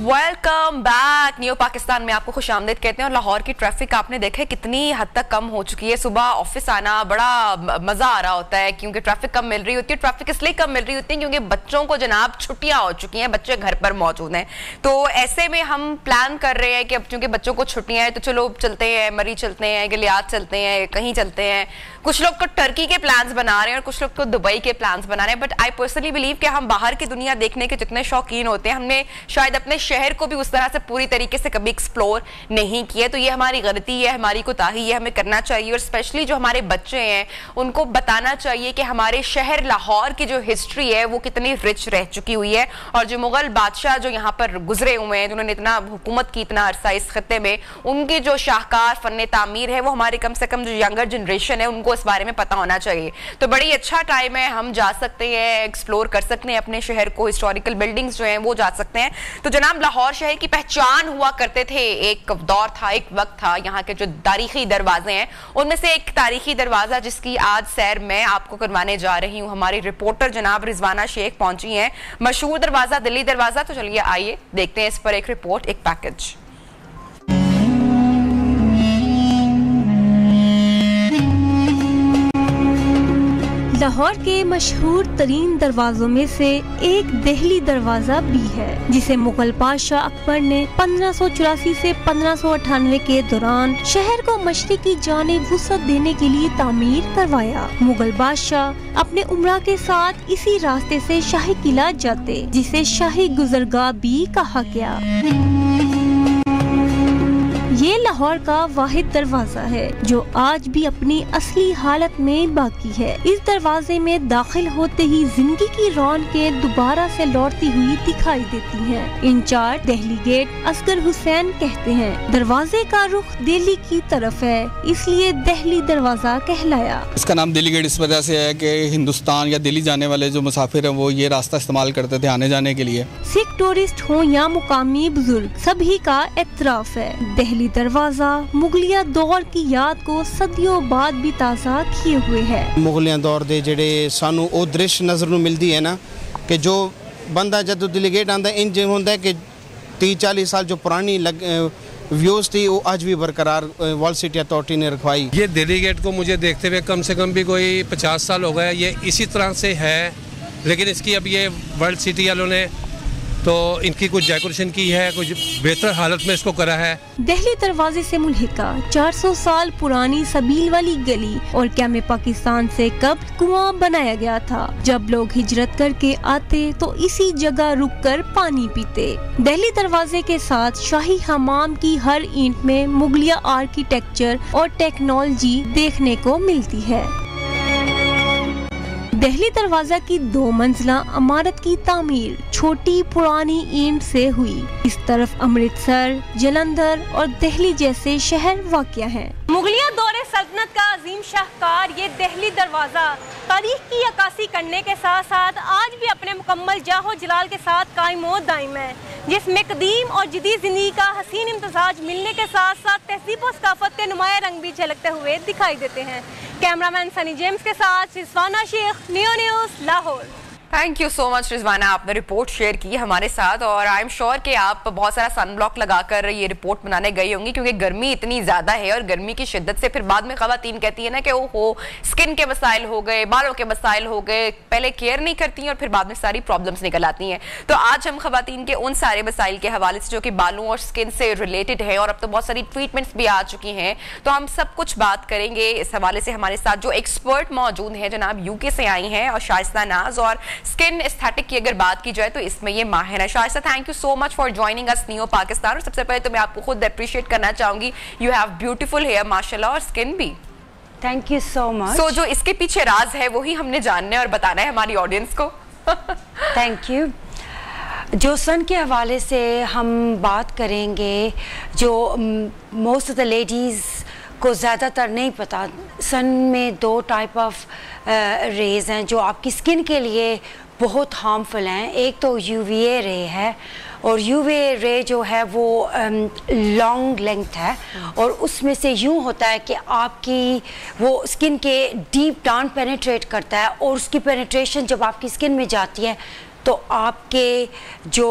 Welcome back. न्यू पाकिस्तान में आपको खुशामदीद कहते हैं। और लाहौर की ट्रैफिक आपने देखा है कितनी हद तक कम हो चुकी है। सुबह ऑफिस आना बड़ा मजा आ रहा होता है क्योंकि ट्रैफिक कम मिल रही होती है। ट्रैफिक इसलिए कम मिल रही होती है क्योंकि बच्चों को जनाब छुट्टियां हो चुकी हैं, बच्चे घर पर मौजूद हैं। तो ऐसे में हम प्लान कर रहे हैं कि अब चूंकि बच्चों को छुट्टियां हैं तो चलो चलते हैं, मरी चलते हैं, गिलियाद चलते हैं, कहीं चलते हैं। कुछ लोग तो टर्की के प्लान्स बना रहे हैं और कुछ लोग तो दुबई के प्लान्स बना रहे हैं। बट आई पर्सनली बिलीव कि हम बाहर की दुनिया देखने के जितने शौकीन होते हैं, हमने शायद अपने शहर को भी उस तरह से पूरी तरीके से कभी एक्सप्लोर नहीं किया। तो ये हमारी गलती है, हमारी कोताही है, हमें करना चाहिए। और स्पेशली जो हमारे बच्चे हैं उनको बताना चाहिए कि हमारे शहर लाहौर की जो हिस्ट्री है वो कितनी रिच रह चुकी हुई है। और जो मुगल बादशाह जो यहाँ पर गुजरे हुए हैं, जिन्होंने इतना हुकूमत की, इतना अरसा इस खत्ते में, उनकी जो शाहकार फन तामीर है वो हमारे कम से कम जो यंगर जनरेशन है उनको इस बारे में पता होना चाहिए। तो बड़ी अच्छा टाइम है, हम जा सकते हैं, एक्सप्लोर कर सकते हैं अपने शहर को, हिस्टोरिकल बिल्डिंग्स जो हैं वो जा सकते हैं। तो जनाब लाहौर शहर की पहचान हुआ करते थे। एक दौर था, एक वक्त था, यहाँ के जो तारीखी दरवाजे हैं उनमें से एक तारीखी दरवाजा जिसकी आज सैर मैं आपको करवाने जा रही हूँ। हमारी रिपोर्टर जनाब रिजवाना शेख पहुंची हैं। मशहूर दरवाजा दिल्ली दरवाजा, तो चलिए आइए देखते हैं इस पर एक रिपोर्ट, एक पैकेज। लाहौर के मशहूर तरीन दरवाजों में से एक दिल्ली दरवाजा भी है, जिसे मुगल बादशाह अकबर ने 1584 से 1598 के दौरान शहर को मशरिकी जानिब वुसअत देने के लिए तामीर करवाया। मुगल बादशाह अपने उमरा के साथ इसी रास्ते से शाही किला जाते, जिसे शाही गुजरगाह भी कहा गया। ये लाहौर का वाहिद दरवाजा है जो आज भी अपनी असली हालत में बाकी है। इस दरवाजे में दाखिल होते ही जिंदगी की रौनकें दोबारा से लौटती हुई दिखाई देती हैं। इंचार्ज दिल्ली गेट असगर हुसैन कहते हैं, दरवाजे का रुख दिल्ली की तरफ है, इसलिए दिल्ली दरवाजा कहलाया। इसका नाम दिल्ली गेट इस वजह से है कि हिंदुस्तान या दिल्ली जाने वाले जो मुसाफिर हैं वो ये रास्ता इस्तेमाल करते थे आने जाने के लिए। सिख टूरिस्ट हो या मुकामी बुजुर्ग, सभी का एतराफ है। दिल्ली दरवाजा मुगलिया दौर की याद को सदियों बाद भी ताज़ा किए हुए है। मुगलिया दौर दे जेड़े सानू ओ दृश्य नज़र नूं मिलदी है ना कि जो बंदा जदों दिल्ली गेट आंदा इंज होंदा है कि 30-40 साल जो पुरानी व्यूज थी वो आज भी बरकरार वर्ल्ड सिटी अथॉरिटी ने रखवाई। ये दिल्ली गेट को मुझे देखते हुए कम से कम भी कोई 50 साल हो गए। ये इसी तरह से है, लेकिन इसकी अब ये वर्ल्ड सिटी वालों ने तो इनकी कुछ डेकोरेशन की है, कुछ बेहतर हालत में इसको करा है। दिल्ली दरवाजे से मुल्हिका 400 साल पुरानी सबील वाली गली और क्या पाकिस्तान से कब्ल कुआं बनाया गया था। जब लोग हिजरत करके आते तो इसी जगह रुककर पानी पीते। दिल्ली दरवाजे के साथ शाही हमाम की हर ईंट में मुगलिया आर्किटेक्चर और टेक्नोलॉजी देखने को मिलती है। दिल्ली दरवाजा की 2 मंजिला इमारत की तामीर छोटी पुरानी ईंट से हुई। इस तरफ अमृतसर, जलंधर और दिल्ली जैसे शहर वाक़या हैं। मुगलिया दौरे सल्तनत का अजीम शाहकार ये दिल्ली दरवाजा तारीख की अक्कासी करने के साथ साथ आज भी अपने मुकम्मल जाहो जलाल के साथ कायम और दायम है, जिसमें कदीम और जदीद जिंदगी का हसीन इम्तजाज मिलने के साथ साथ तहजीब और सकाफत के नुमाया रंग भी झलकते हुए दिखाई देते हैं। कैमरामैन सनी जेम्स के साथ Rizwana Sheikh, Neo News, Lahore. Thank you so much Rizwana, आपने रिपोर्ट शेयर की हमारे साथ और आई एम श्योर कि आप बहुत सारा सनब्लॉक लगाकर ये रिपोर्ट बनाने गई होंगी, क्योंकि गर्मी इतनी ज़्यादा है और गर्मी की शिद्दत से फिर बाद में ख़वातीन कहती है ना कि ओहो स्किन के मसाइल हो गए, बालों के मसाइल हो गए, पहले केयर नहीं करती हैं और फिर बाद में सारी प्रॉब्लम्स निकल आती हैं। तो आज हम ख़वातीन के उन सारे मसाइल के हवाले से जो कि बालों और स्किन से रिलेटेड है और अब तो बहुत सारी ट्रीटमेंट्स भी आ चुकी हैं, तो हम सब कुछ बात करेंगे इस हवाले से। हमारे साथ जो एक्सपर्ट मौजूद हैं जनाब यूके से आई हैं और शाइस्ता नाज, और स्किन एस्थेटिक की अगर बात की जाए तो इसमें ये माहिर है। Shaista, thank you so much for joining us neo Pakistan. और सबसे पहले तो मैं आपको खुद अप्रिशिएट करना चाहूंगी, यू हैव ब्यूटीफुल हेयर माशाल्लाह और स्किन भी। Thank you so much. So जो इसके पीछे राज है वही हमने जानना है और बताना है हमारी ऑडियंस को। Thank you. जो सन के हवाले से हम बात करेंगे, जो मोस्ट ऑफ द लेडीज़ को ज़्यादातर नहीं पता, सन में 2 टाइप ऑफ रेज़ हैं जो आपकी स्किन के लिए बहुत हार्मफुल हैं। एक तो यूवीए रे है और यूवीए रे जो है वो लॉन्ग लेंथ है और उसमें से यूँ होता है कि आपकी वो स्किन के डीप डाउन पेनिट्रेट करता है और उसकी पेनिट्रेशन जब आपकी स्किन में जाती है तो आपके जो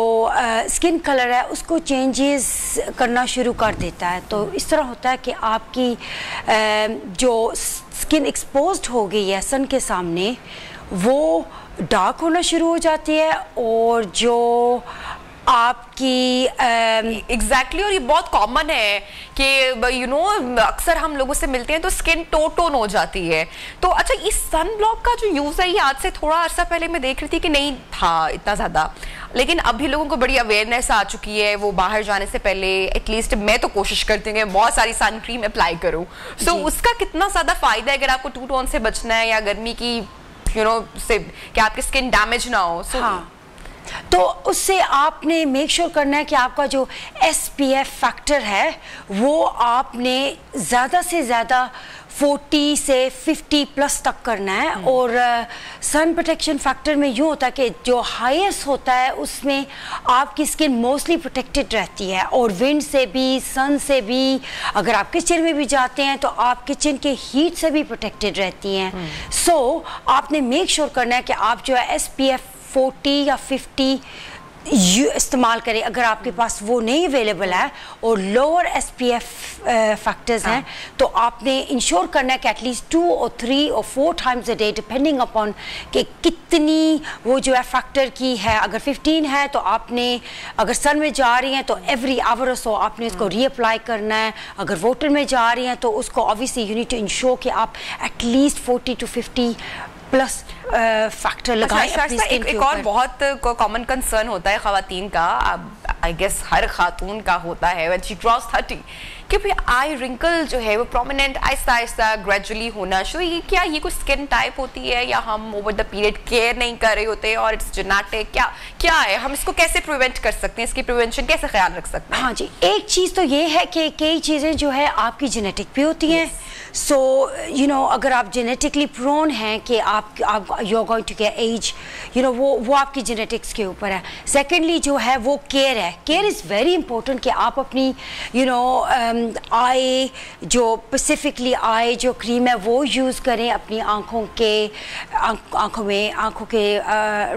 स्किन कलर है उसको चेंजेस करना शुरू कर देता है। तो इस तरह होता है कि आपकी जो स्किन एक्सपोज्ड हो गई है सन के सामने वो डार्क होना शुरू हो जाती है और जो आपकी एग्जैक्टली और ये बहुत कॉमन है कि यू नो अक्सर हम लोगों से मिलते हैं तो स्किन टोन हो जाती है। तो अच्छा, इस सन ब्लॉक का जो यूज है ये आज से थोड़ा अर्सा पहले मैं देख रही थी कि नहीं था इतना ज्यादा, लेकिन अभी लोगों को बड़ी अवेयरनेस आ चुकी है। वो बाहर जाने से पहले एटलीस्ट मैं तो कोशिश करती हूँ कि बहुत सारी सन क्रीम अप्लाई करूँ। सो उसका कितना ज्यादा फायदा है अगर आपको 2 टोन से बचना है या गर्मी की से कि आपकी स्किन डैमेज ना हो। हाँ, तो उससे आपने मेक श्योर करना है कि आपका जो SPF फैक्टर है वो आपने ज़्यादा से ज़्यादा 40 से 50 प्लस तक करना है। और सन प्रोटेक्शन फैक्टर में यूँ होता है कि जो हाईएस्ट होता है उसमें आपकी स्किन मोस्टली प्रोटेक्टेड रहती है, और विंड से भी, सन से भी, अगर आप किचन में भी जाते हैं तो आप किचन के हीट से भी प्रोटेक्टेड रहती हैं। सो आपने मेक श्योर करना है कि आप जो है SPF 40 या 50 इस्तेमाल करें। अगर आपके पास वो नहीं अवेलेबल है और लोअर SPF फैक्टर्स हैं, तो आपने इंश्योर करना है कि at least 2 or 3 or 4 times a day, depending upon कि कितनी वो जो है फैक्टर की है। अगर 15 है तो आपने, अगर सन में जा रही हैं तो एवरी आवर और सो आपने उसको रीअप्लाई करना है। अगर वाटर में जा रही हैं तो उसको obviously you need to ensure कि आप एटलीस्ट 40 to 50 प्लस फैक्टर लगाएं अपनी स्किन के एक और बहुत कॉमन कंसर्न होता है ख़वातीन का, आई गेस हर खातून का होता है व्हेन शी क्रॉस 30, कि फिर आई रिंकल जो है वो प्रोमिनेंट आहिस्ता आहिस्ता ग्रेजुअली होना शुरू। ये क्या ये कुछ स्किन टाइप होती है या हम ओवर द पीरियड केयर नहीं कर रहे होते और इट्स जेनेटिक, क्या है, हम इसको कैसे प्रिवेंट कर सकते हैं, इसकी प्रिवेंशन कैसे ख्याल रख सकते हैं? हाँ जी, एक चीज़ तो ये है कि कई चीज़ें जो है आपकी जेनेटिक भी होती हैं। सो यू नो अगर आप जेनेटिकली प्रोन हैं कि आप you are going to get age, you know वो आपकी जेनेटिक्स के ऊपर है। सेकेंडली जो है वो केयर है। केयर इज़ वेरी इंपॉर्टेंट कि आप अपनी यू नो आई जो स्पेसिफिकली आई जो क्रीम है वो यूज़ करें, अपनी आँखों के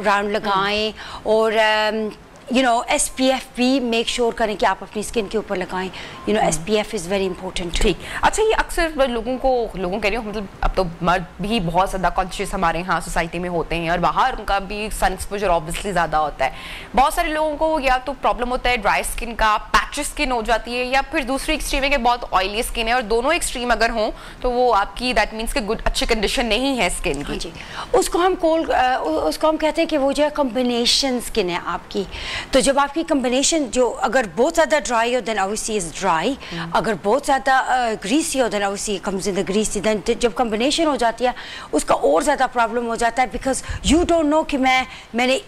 राउंड लगाएं, और यू नो SPF भी मेक श्योर करें कि आप अपनी स्किन के ऊपर लगाएं। You know SPF is very important. ठीक, अच्छा ये अक्सर लोगों कह रही हूँ, मतलब अब तो मर्द भी बहुत ज़्यादा कॉन्शियस हमारे यहाँ सोसाइटी में होते हैं और बाहर उनका भी सन एक्सपोजर ऑब्वियसली ज़्यादा होता है। बहुत सारे लोगों को या तो प्रॉब्लम होता है ड्राई स्किन का, पैच स्किन हो जाती है, या फिर दूसरी एक्सट्रीम है कि बहुत ऑयली स्किन है, और दोनों एक्सट्रीम अगर हों तो वो आपकी दैट मीन्स कि गुड अच्छी कंडीशन नहीं है स्किन की। जी, उसको हम कहते हैं कि वो जो है कॉम्बिनेशन स्किन है आपकी। तो जब आपकी कॉम्बिनेशन जो अगर बहुत ज़्यादा ड्राई हो देन ऑब्वियसली इज़ ड्राई, अगर बहुत ज़्यादा ग्रीसी हो then obviously comes in the greasy. Then जब कॉम्बिनेशन हो जाती है उसका और ज़्यादा प्रॉब्लम हो जाता है, बिकॉज यू डोंट नो कि मैंने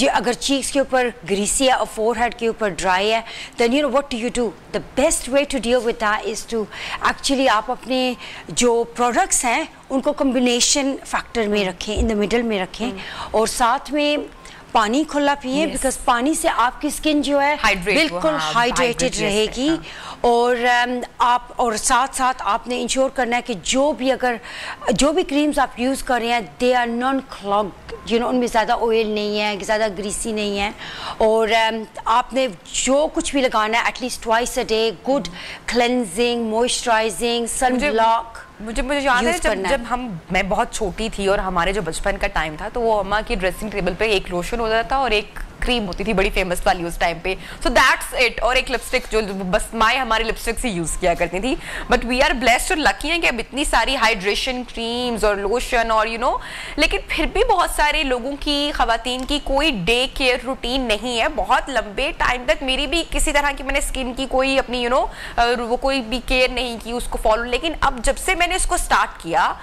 अगर चीक्स के ऊपर ग्रीसी है और फोरहेड के ऊपर ड्राई है, then you know what do you do. The best way to deal with that is to actually आप अपने जो प्रोडक्ट्स हैं उनको कॉम्बिनेशन फैक्टर में रखें, इन द मिडल में रखें, और साथ में पानी खुला पिए, बिकॉज पानी से आपकी स्किन जो है बिल्कुल हाइड्रेटेड रहेगी। और आप और साथ साथ आपने इंश्योर करना है कि जो भी क्रीम्स आप यूज़ कर रहे हैं they are non clogged, you know उनमें ज़्यादा ऑयल नहीं है, ज़्यादा ग्रीसी नहीं है, और आपने जो कुछ भी लगाना है at least twice a day, good cleansing, moisturising, sun block. मुझे याद है जब मैं बहुत छोटी थी और हमारे जो बचपन का टाइम था, तो वो अम्मा की ड्रेसिंग टेबल पे एक लोशन होता था और एक क्रीम होती थी बड़ी फेमस वाली उस टाइम पे, सो दैट्स इट, और एक लिपस्टिक जो बस माँ हमारी लिपस्टिक से यूज किया करती थी। बट वी आर ब्लेस्ड और लकी हैं कि अब इतनी सारी हाइड्रेशन क्रीम्स और लोशन और यू नो, लेकिन फिर भी बहुत सारे लोगों की, खवातीन की कोई डे केयर रूटीन नहीं है। बहुत लंबे टाइम तक मेरी भी किसी तरह की मैंने स्किन की कोई अपनी यू नो वो कोई भी केयर नहीं की उसको फॉलो, लेकिन अब जब से मैंने इसको स्टार्ट किया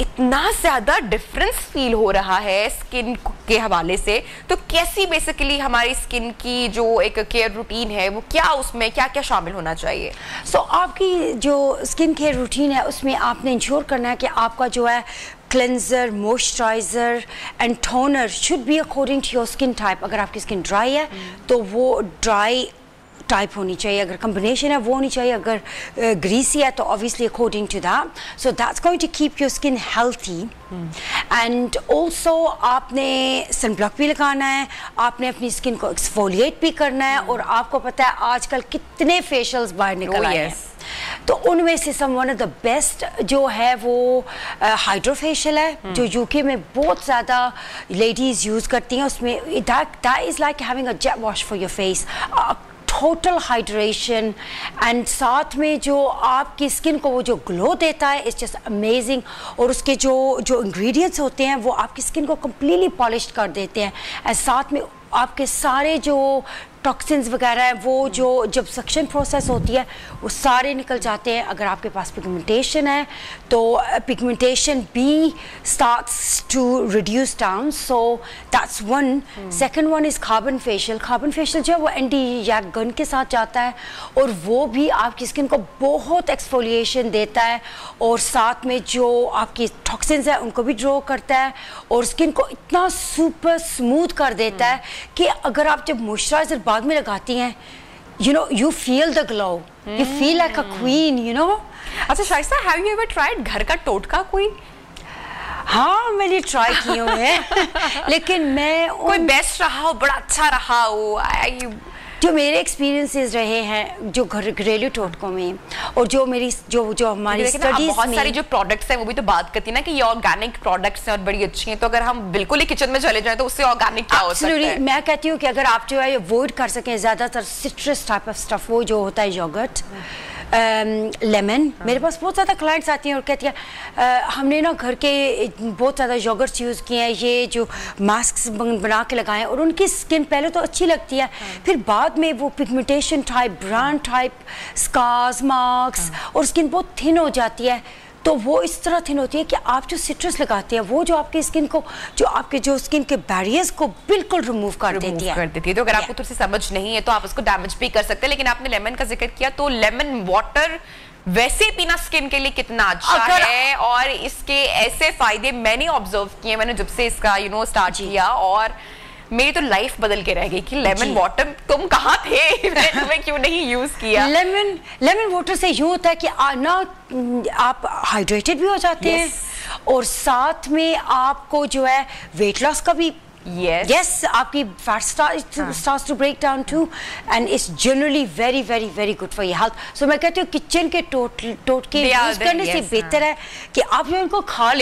इतना ज़्यादा डिफरेंस फील हो रहा है स्किन के हवाले से। तो कैसी बेसिकली हमारी स्किन की जो एक केयर रूटीन है वो क्या, उसमें क्या क्या शामिल होना चाहिए? सो आपकी जो स्किन केयर रूटीन है उसमें आपने इंश्योर करना है कि आपका जो है cleanser, moisturiser and toner should be according to your skin type. अगर आपकी स्किन ड्राई है तो वो ड्राई टाइप होनी चाहिए, अगर कॉम्बिनेशन है वो होनी चाहिए, अगर ग्रीसी है तो obviously according to that. So that's going to keep your skin healthy. And also आपने सनब्लॉक भी लगाना है, आपने अपनी स्किन को एक्सफोलिएट भी करना है, और आपको पता है आजकल कितने फेशियल्स बाहर निकल आए हैं, तो उनमें से वन ऑफ द बेस्ट जो है वो हाइड्रोफेशियल है, जो यूके में बहुत ज़्यादा लेडीज़ यूज़ करती हैं। उसमें that is like having a jet wash for your face, total hydration, and साथ में जो आपकी स्किन को वो जो ग्लो देता है इट्स जस्ट अमेजिंग, और उसके जो इंग्रेडिएंट्स होते हैं वो आपकी स्किन को कम्प्लीटली पॉलिश कर देते हैं, एंड साथ में आपके सारे जो टॉक्सिन्स वगैरह है वो जो जब सक्शन प्रोसेस होती है वो सारे निकल जाते हैं। अगर आपके पास पिगमेंटेशन है तो पिगमेंटेशन भी starts to reduce down, so that's one. Second one is carbon facial. Carbon facial जो है वो एंटी यैक गन के साथ जाता है और वो भी आपकी स्किन को बहुत एक्सफोलिएशन देता है और साथ में जो आपकी टॉक्सिन्स है उनको भी ड्रॉ करता है और स्किन को इतना सुपर स्मूथ कर देता है कि अगर आप जब मॉइस्चराइजर बाद में लगाती हैं, you know, you feel the glow, you feel like a queen, you know। अच्छा Shaista, have you ever tried घर का टोटका कोई? हाँ मैंने ट्राई किए हुए हैं लेकिन मैं कोई बेस्ट रहा हो, बड़ा अच्छा रहा हो? जो मेरे एक्सपीरियंसेस रहे हैं जो घरेलू टोटकों में और जो मेरी जो हमारी स्टडीज में बहुत सारी जो प्रोडक्ट्स हैं वो भी तो बात करती है ना कि ये ऑर्गेनिक प्रोडक्ट्स हैं और बड़ी अच्छी हैं, तो अगर हम बिल्कुल ही किचन में चले जाएं तो उससे ऑर्गेनिक क्या हो सकता है? मैं कहती हूँ कि अगर आप जो है अवॉइड कर सकें ज़्यादातर सिट्रस टाइप ऑफ स्टफ, वो जो होता है योगर्ट, लेमन। मेरे पास बहुत ज़्यादा क्लाइंट्स आती हैं और कहती हैं हमने ना घर के बहुत ज़्यादा योगर्ट्स यूज़ किए हैं, ये जो मास्क बना के लगाए और उनकी स्किन पहले तो अच्छी लगती है, फिर बाद में वो pigmentation type, brand type, scars, marks और स्किन बहुत थिन हो जाती है। तो वो इस तरह थिन होती है कि आप जो सिट्रस लगाते हैं वो जो आपकी स्किन को, जो आपके जो स्किन के बैरियर्स को बिल्कुल रिमूव कर देती है। तो अगर आपको थोड़ी सी समझ नहीं है तो आप उसको डैमेज भी कर सकते हैं। लेकिन आपने लेमन का जिक्र किया, तो लेमन वाटर वैसे पीना स्किन के लिए कितना अच्छा है और इसके ऐसे फायदे मैंने ऑब्जर्व किए मैंने जब से इसका स्टार्ट किया, और मेरी तो लाइफ बदल के रह गई कि लेमन वाटर तुम कहाँ थे तुम्हें क्यों नहीं यूज किया? लेमन वाटर से यूं होता है कि ना आप हाइड्रेटेड भी हो जाते हैं और साथ में आपको जो है वेट लॉस का भी yes आपकी fat starts to break down too and it's generally very very very good for your health। so मैं कहती हूँ किचन के टोटके यूज करने से बेहतर है कि आप जो इनको खा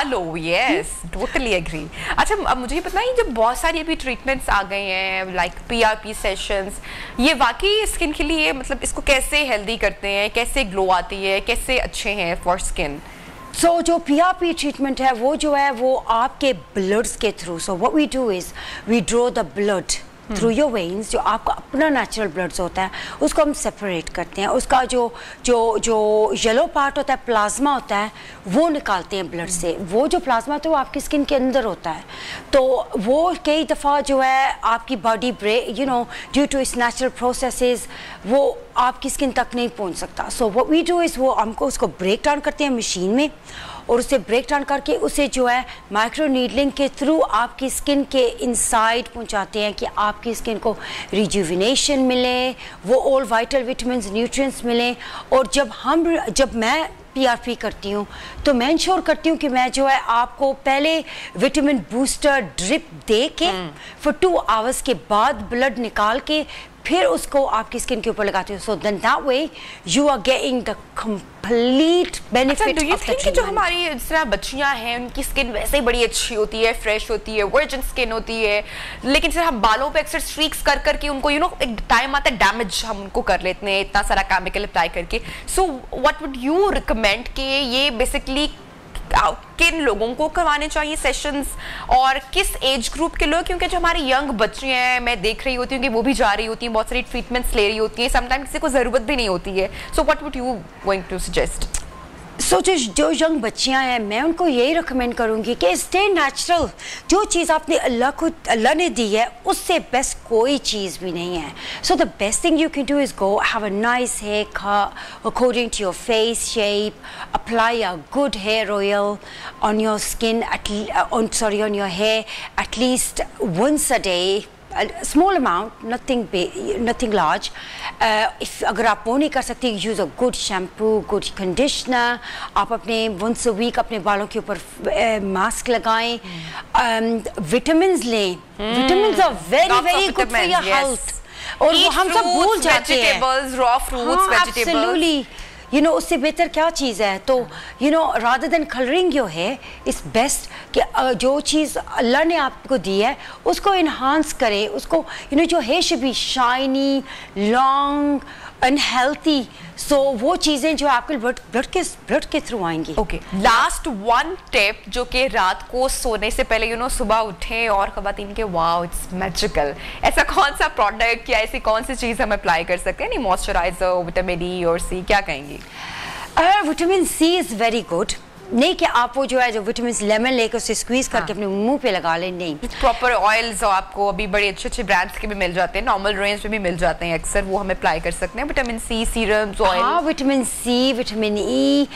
लो। yes totally agree। अच्छा अब मुझे ये पता है जब बहुत सारी अभी ट्रीटमेंट्स आ गए हैं लाइक PRP सेशंस, ये वाकई स्किन के लिए मतलब इसको कैसे हेल्दी करते हैं, कैसे ग्लो आती है, कैसे अच्छे हैं फॉर स्किन? सो जो PRP ट्रीटमेंट है वो जो है वो आपके ब्लड्स के through, so what we do is we draw the blood through your veins, जो आपका अपना नेचुरल ब्लड्स होता है उसको हम सेपरेट करते हैं, उसका जो येलो पार्ट होता है, प्लाज्मा होता है, वो निकालते हैं ब्लड से। वो जो प्लाज्मा होता है वो आपकी स्किन के अंदर होता है, तो वो कई दफ़ा जो है आपकी body due to its natural processes वो आपकी स्किन तक नहीं पहुंच सकता। So what we do is वो हमको उसको ब्रेक डाउन करते हैं मशीन में और उसे ब्रेक डाउन करके उसे जो है माइक्रो नीडलिंग के थ्रू आपकी स्किन के इनसाइड पहुंचाते हैं कि आपकी स्किन को रिजुविनेशन मिले, वो ऑल वाइटल विटामिन्स, न्यूट्रिएंट्स मिले। और जब मैं PRP करती हूँ तो मैं इंश्योर करती हूँ कि मैं जो है आपको पहले विटामिन बूस्टर ड्रिप दे के फॉर 2 आवर्स के बाद ब्लड निकाल के फिर उसको आपकी स्किन के ऊपर लगाती हूँ। So then that way you are getting the complete benefit of the कि जो हमारी जिस तरह बच्चियां हैं उनकी स्किन वैसे ही बड़ी अच्छी होती है, फ्रेश होती है, वर्जिन स्किन होती है, लेकिन सिर्फ हम बालों पे अक्सर स्ट्रीक्स कर करके उनको एक टाइम आता है डैमेज हम उनको कर लेते हैं इतना सारा केमिकल अप्लाई करके। सो व्हाट वुड यू रिकमेंड कि ये बेसिकली किन लोगों को करवाने चाहिए सेशंस और किस एज ग्रुप के लोग? क्योंकि जो हमारे यंग बच्चे हैं मैं देख रही होती हूँ कि वो भी जा रही होती हैं, बहुत सारी ट्रीटमेंट्स ले रही होती हैं, समटाइम किसी को जरूरत भी नहीं होती है। So what would you going to suggest? So जो यंग बच्चियां हैं मैं उनको यही रिकमेंड करूंगी कि स्टे नेचुरल। जो चीज़ आपने अल्लाह ने दी है उससे बेस्ट कोई चीज़ भी नहीं है। So the best thing you can do is go have a nice hair cut according to your face shape, apply a good hair oil on your skin on your hair at least once a day, a small amount, nothing large. If अगर आप वो नहीं कर सकते, use a good shampoo, good conditioner. आप अपने once a week अपने बालों के ऊपर मास्क लगाएं, vitamins लें। Vitamins are very good for your health. और वो हम सब भूल जाते हैं। Vegetables, raw fruits, vegetables. Absolutely. You know उससे बेहतर क्या चीज़ है? तो you know rather than colouring your here is best कि जो चीज़ अल्लाह ने आपको दी है उसको इन्हांस करे, उसको यू नो जो hair should be shiny, long, unhealthy, so वो चीज़ें जो आपके ब्लड के थ्रू आएंगी। ओके, लास्ट वन टिप जो कि रात को सोने से पहले यू नो सुबह उठें और ख़वातीन के वाओ इट्स मैजिकल, ऐसा कौन सा प्रोडक्ट या ऐसी कौन सी चीज़ हम अप्लाई कर सकते हैं? नहीं, मॉइस्चराइजर, विटामिन ई और सी, क्या कहेंगी? Vitamin C is very good, नहीं कि आप वो जो है जो विटामिन लेमन लेकर उसे स्क्वीज करके अपने मुंह पे लगा लें, नहीं। प्रॉपर ऑयल्स आपको अभी बड़े अच्छे अच्छे ब्रांड्स के भी मिल जाते हैं, नॉर्मल रेंज में भी मिल जाते हैं अक्सर, वो हम अप्लाई कर सकते हैं। Vitamin C serums, oil. हाँ, विटामिन सी, विटामिन ई,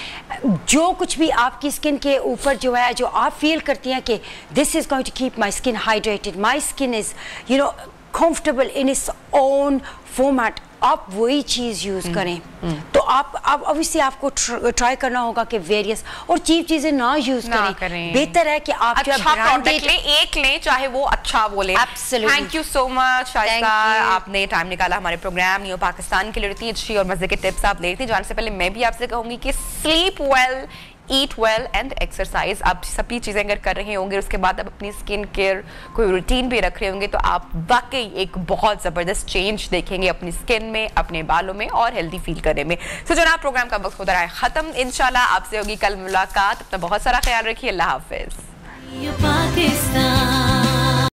जो कुछ भी आपकी स्किन के ऊपर जो है, जो आप फील करती हैं कि this is going to keep my skin hydrated, my skin is you know comfortable in its own format, आप वही चीज़ यूज़ करें। तो आप ऑब्वियसली आपको ट्राई करना होगा कि वेरियस और चीप चीज़ें ना यूज़ करें। बेहतर है कि आप अच्छा प्रोडक्ट लें, एक लें, चाहे वो अच्छा बोले। Thank you so much Shaista, आपने टाइम निकाला हमारे प्रोग्राम न्यू पाकिस्तान के लिए। इतनी अच्छी और मजे के टिप्स आप ले रही थी। जाने से पहले मैं भी आपसे कहूँगी कि sleep well, eat well and exercise. आप सभी चीज़ें अगर कर रहे होंगे, उसके बाद आप अपनी स्किन केयर कोई रूटीन भी रख रहे होंगे, तो आप वाकई एक बहुत ज़बरदस्त चेंज देखेंगे अपनी स्किन में, अपने बालों में और हेल्दी फील करने में। तो जनाब, प्रोग्राम का वक्त हो रहा है ख़त्म। इंशाल्लाह आपसे होगी कल मुलाकात। अपना बहुत सारा ख्याल रखिए। अल्लाह हाफिज़।